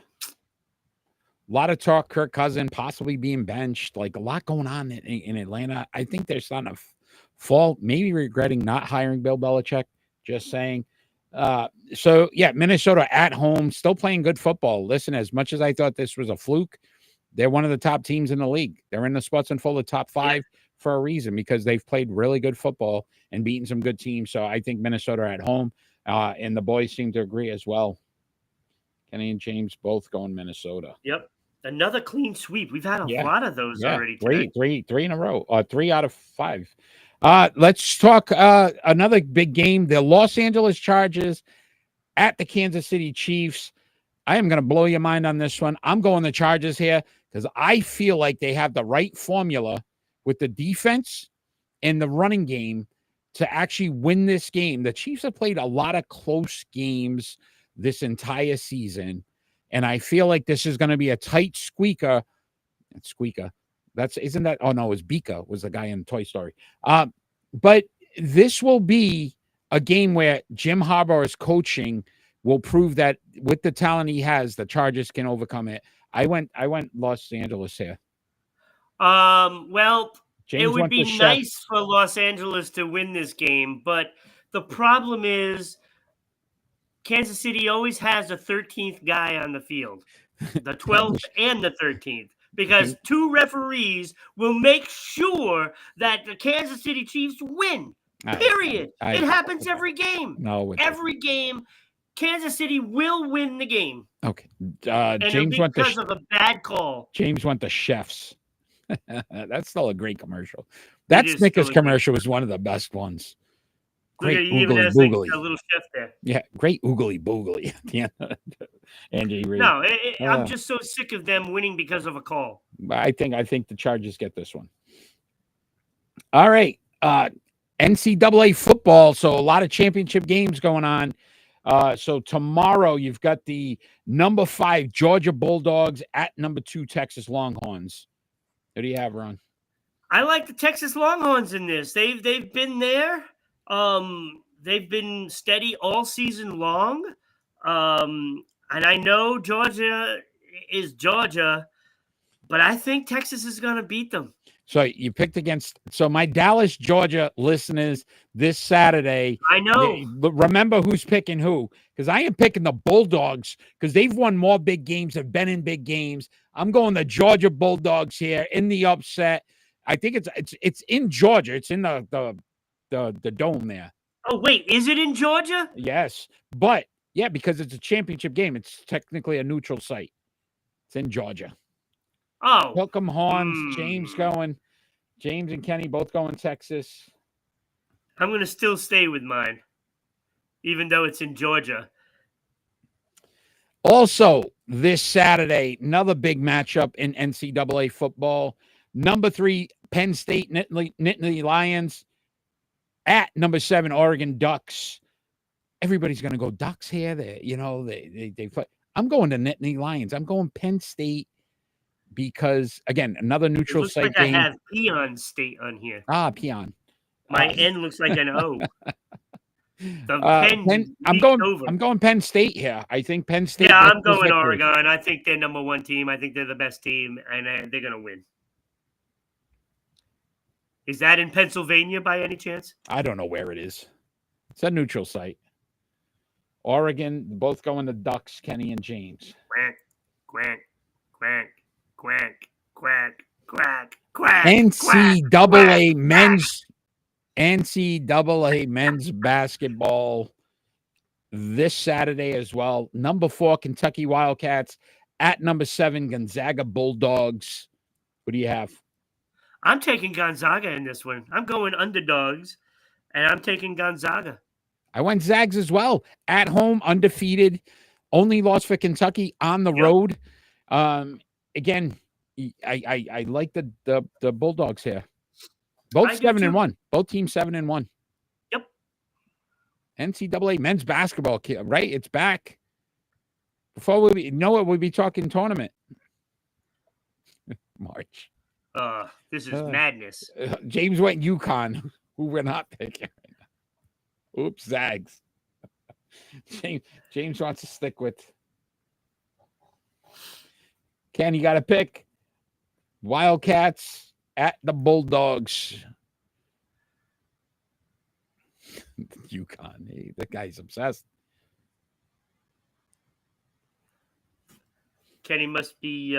A lot of talk, Kirk Cousins possibly being benched, like a lot going on in Atlanta. I think they're starting to fall, maybe regretting not hiring Bill Belichick, just saying. So, yeah, Minnesota at home, still playing good football. Listen, as much as I thought this was a fluke, they're one of the top teams in the league. They're in the spots and full of top 5 for a reason, because they've played really good football and beaten some good teams. So I think Minnesota at home, and the boys seem to agree as well. Kenny and James both going Minnesota. Yep. Another clean sweep. We've had a lot of those already today. Three in a row. 3 out of 5. Let's talk another big game. The Los Angeles Chargers at the Kansas City Chiefs. I am going to blow your mind on this one. I'm going the Chargers here because I feel like they have the right formula with the defense and the running game to actually win this game. The Chiefs have played a lot of close games this entire season, and I feel like this is going to be a tight squeaker. Isn't that? Oh no, it was Bika was the guy in Toy Story. But this will be a game where Jim Harbaugh's coaching will prove that with the talent he has, the Chargers can overcome it. I went Los Angeles here. Well, James, it would be nice for Los Angeles to win this game, but the problem is Kansas City always has a 13th guy on the field, the 12th and the 13th, because 2 referees will make sure that the Kansas City Chiefs win, period. It happens every game. Every game, Kansas City will win the game. Okay. James went because of a bad call. James went the chefs. That's still a great commercial. That Snickers commercial was one of the best ones. Great oogly boogly. A little chef there. Yeah, great oogly boogly. Yeah, Angie Reid. No, I'm just so sick of them winning because of a call. I think the Chargers get this one. All right, NCAA football. So a lot of championship games going on. So tomorrow you've got the number 5 Georgia Bulldogs at number 2 Texas Longhorns. Who do you have, Ron? I like the Texas Longhorns in this. They've been there. They've been steady all season long. And I know Georgia is Georgia, but I think Texas is going to beat them. So you picked against. So my Dallas, Georgia listeners this Saturday. I know. Remember who's picking who, because I am picking the Bulldogs because they've won more big games, have been in big games. I'm going the Georgia Bulldogs here in the upset. I think it's in Georgia. It's in the dome there. Oh wait, is it in Georgia? Yes, but yeah, because it's a championship game. It's technically a neutral site. It's in Georgia. Oh, Welcome Horns. James and Kenny both going Texas. I'm going to still stay with mine, even though it's in Georgia. Also, this Saturday, another big matchup in NCAA football. Number 3, Penn State Nittany Lions at number 7, Oregon Ducks. Everybody's going to go Ducks here. They play. I'm going to Nittany Lions. I'm going Penn State. Because, again, another neutral site game. I have Peon State on here. Peon. My N looks like an O. I'm going Penn State here. I think Penn State. Yeah, I'm going Oregon. I think they're number one team. I think they're the best team, and they're going to win. Is that in Pennsylvania by any chance? I don't know where it is. It's a neutral site. Oregon, both going to Ducks, Kenny and James. Quack, quack, quack, quack, quack, quack, quack. NCAA men's basketball this Saturday as well. Number 4, Kentucky Wildcats at number 7, Gonzaga Bulldogs. What do you have? I'm taking Gonzaga in this one. I'm going underdogs, and I'm taking Gonzaga. I went Zags as well. At home, undefeated. Only loss for Kentucky on the road. Again, I like the Bulldogs here. Both 7-1. Both teams 7-1. Yep. NCAA men's basketball, right? It's back. Before we know it, we'll be talking tournament. March. This is madness. James went UConn, who we're not picking. Oops, Zags. James wants to stick with. Ken, you got to pick. Wildcats at the Bulldogs. UConn. Hey, that guy's obsessed. Kenny must be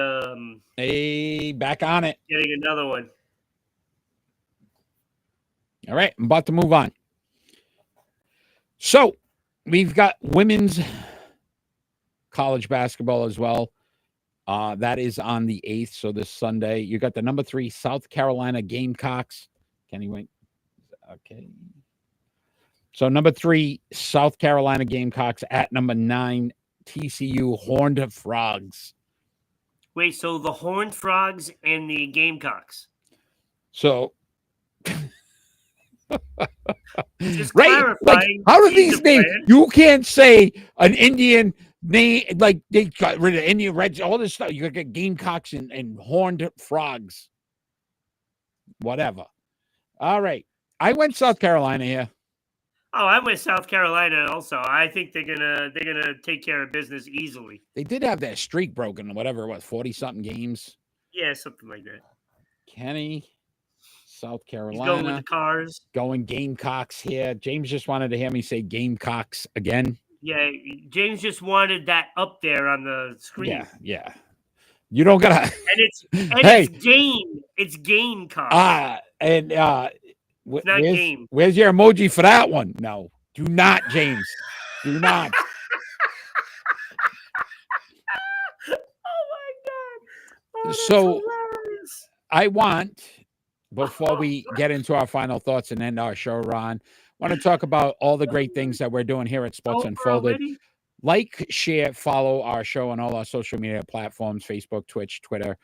back on it. Getting another one. All right, I'm about to move on. So we've got women's college basketball as well. That is on the 8th, so this Sunday. You got the number 3 South Carolina Gamecocks. Kenny went. Okay. So number 3 South Carolina Gamecocks at number 9 TCU Horned Frogs. Wait, so the Horned Frogs and the Gamecocks. So just right, like how do these names? You can't say an Indian name like they got rid of Indian Reds, all this stuff. You got Gamecocks and Horned Frogs. Whatever. All right, I went South Carolina here. Oh, I went South Carolina also. I think they're gonna take care of business easily. They did have that streak broken, whatever it was, 40-something games. Yeah, something like that. Kenny, South Carolina. He's going with the Cars. Going Gamecocks here. James just wanted to hear me say Gamecocks again. Yeah, James just wanted that up there on the screen. Yeah. You don't gotta. And it's Gamecocks. It's not game. Where's your emoji for that one? No, do not, James. Do not. Oh my God. So hilarious. I want, before we get into our final thoughts and end our show, Ron, want to talk about all the great things that we're doing here at Sports Unfolded. Already? Like, share, follow our show on all our social media platforms, Facebook, Twitch, Twitter,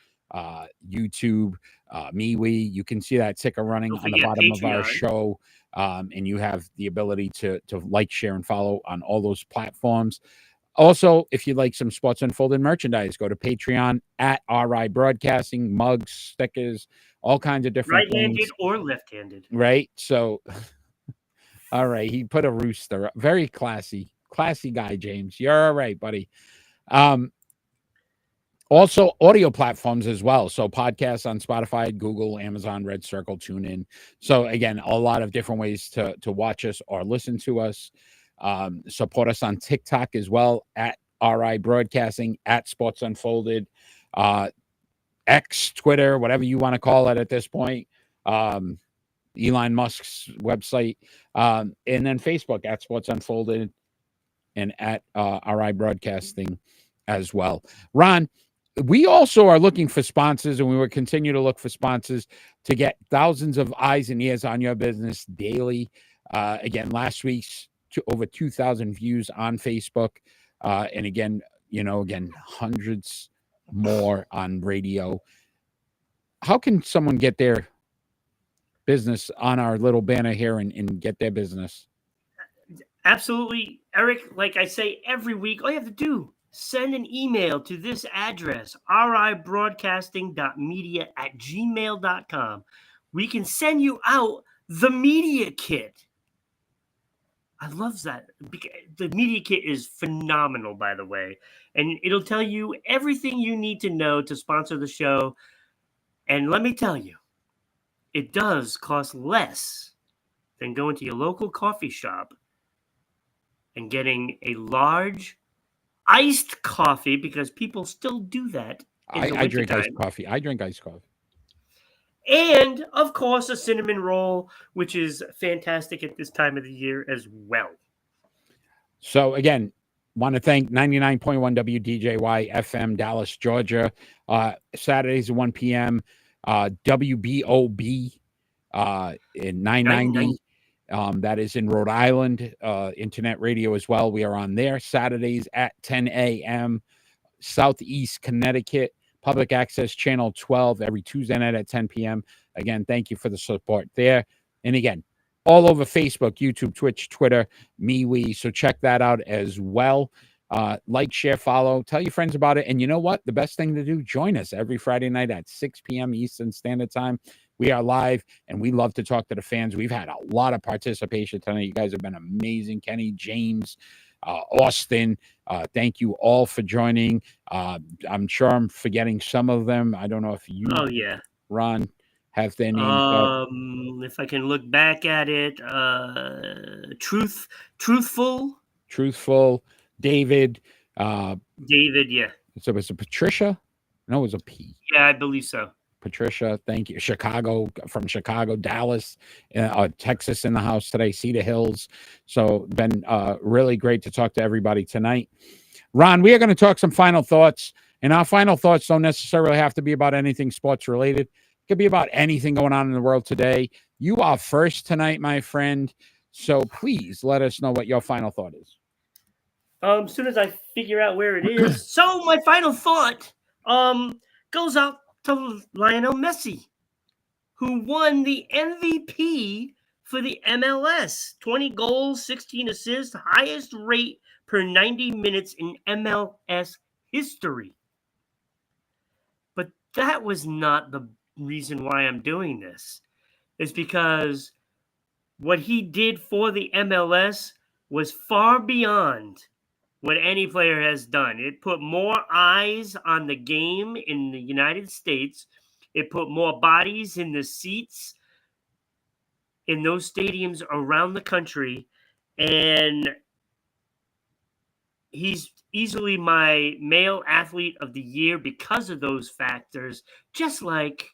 YouTube, MeWe. You can see that ticker running on the bottom of our show. And you have the ability to like, share, and follow on all those platforms. Also, if you'd like some Sports Unfolded merchandise, go to Patreon at RI Broadcasting, mugs, stickers, all kinds of different right-handed things. or left-handed. Right. So, all right. He put a rooster up. Very classy guy, James. You're all right, buddy. Also, audio platforms as well. So podcasts on Spotify, Google, Amazon, Red Circle, TuneIn. So again, a lot of different ways to watch us or listen to us. Support us on TikTok as well at RI Broadcasting, at Sports Unfolded, X, Twitter, whatever you want to call it at this point. Elon Musk's website, and then Facebook at Sports Unfolded and at RI Broadcasting as well. Ron, we also are looking for sponsors, and we will continue to look for sponsors to get thousands of eyes and ears on your business daily. Again, last week's over 2,000 views on Facebook. And again, hundreds more on radio. How can someone get their business on our little banner here and get their business? Absolutely, Eric. Like I say every week, all you have to do, send an email to this address, ribroadcasting.media@gmail.com. We can send you out the media kit. I love that. The media kit is phenomenal, by the way, and it'll tell you everything you need to know to sponsor the show. And let me tell you, it does cost less than going to your local coffee shop and getting a large iced coffee, because people still do that in the I drink iced wintertime. coffee. I drink iced coffee. And, of course, a cinnamon roll, which is fantastic at this time of the year as well. So, again, want to thank 99.1 WDJY FM, Dallas, Georgia. Saturdays at 1 p.m. WBOB in 990. That is in Rhode Island. Internet radio as well. We are on there Saturdays at 10 a.m. Southeast Connecticut. Public access channel 12 every Tuesday night at 10 p.m. Again, thank you for the support there. And again, all over Facebook, YouTube, Twitch, Twitter, MeWe. So check that out as well. Like, share, follow, tell your friends about it. And you know what? The best thing to do, join us every Friday night at 6 p.m. Eastern Standard Time. We are live, and we love to talk to the fans. We've had a lot of participation tonight. You guys have been amazing. Kenny, James, Austin, thank you all for joining. I'm sure I'm forgetting some of them. I don't know if you, Ron, have their names. If I can look back at it, Truthful, David. David, yeah. So was it Patricia? No, it was a P. Yeah, I believe so. Patricia, thank you. From Chicago, Dallas, Texas in the house today, Cedar Hills. So been really great to talk to everybody tonight. Ron, we are going to talk some final thoughts, and our final thoughts don't necessarily have to be about anything sports related. It could be about anything going on in the world today. You are first tonight, my friend. So please let us know what your final thought is. As soon as I figure out where it is. So my final thought goes out to Lionel Messi, who won the MVP for the MLS. 20 goals, 16 assists, highest rate per 90 minutes in MLS history. But that was not the reason why I'm doing this. It's because what he did for the MLS was far beyond what any player has done. It put more eyes on the game in the United States. It put more bodies in the seats in those stadiums around the country. And he's easily my male athlete of the year because of those factors, just like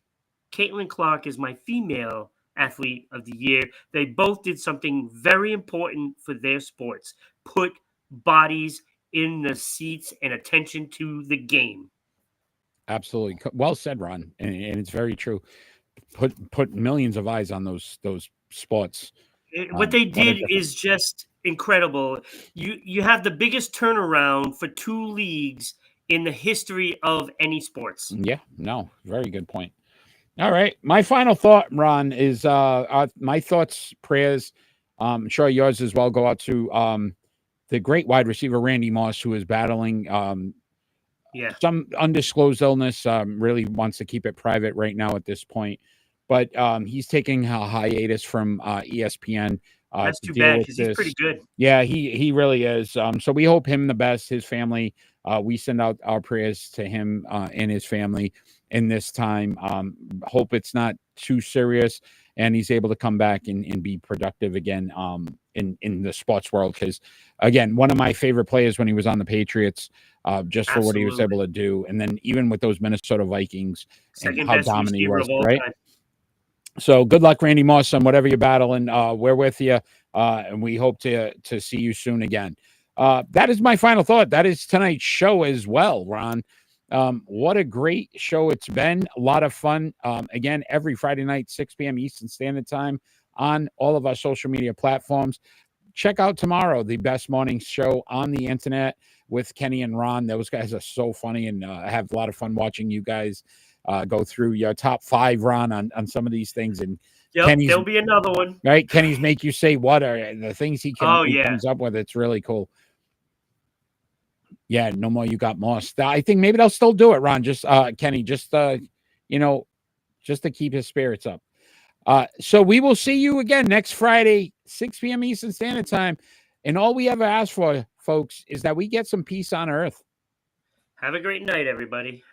Caitlin Clark is my female athlete of the year. They both did something very important for their sports. Put bodies in the seats and attention to the game. Absolutely. Well said, Ron. And it's very true. Put millions of eyes on those sports. What they did is just incredible. You have the biggest turnaround for two leagues in the history of any sports. Yeah, no, very good point. All right. My final thought, Ron, is my thoughts, prayers, I'm sure yours as well, go out to the great wide receiver, Randy Moss, who is battling some undisclosed illness, really wants to keep it private right now at this point. But he's taking a hiatus from ESPN. That's too bad, because he's pretty good. Yeah, he really is. So we hope him the best, his family. We send out our prayers to him and his family in this time. Hope it's not too serious and he's able to come back and be productive again in the sports world. Because, again, one of my favorite players when he was on the Patriots, just for what he was able to do. And then even with those Minnesota Vikings, and how dominant he was, right? Time. So good luck, Randy Moss, on whatever you're battling. We're with you, and we hope to see you soon again. That is my final thought. That is tonight's show as well, Ron. What a great show it's been. A lot of fun. Again, every Friday night, 6 p.m. Eastern Standard Time on all of our social media platforms. Check out tomorrow, the best morning show on the internet with Kenny and Ron. Those guys are so funny, and I have a lot of fun watching you guys go through your top 5, Ron, on some of these things. And there'll be another one. Right? Kenny's make you say what are the things he comes up with. It's really cool. Yeah, no more. You got Moss. I think maybe they'll still do it, Ron. Just Kenny, just to keep his spirits up. So we will see you again next Friday, 6 p.m. Eastern Standard Time. And all we ever ask for, folks, is that we get some peace on earth. Have a great night, everybody.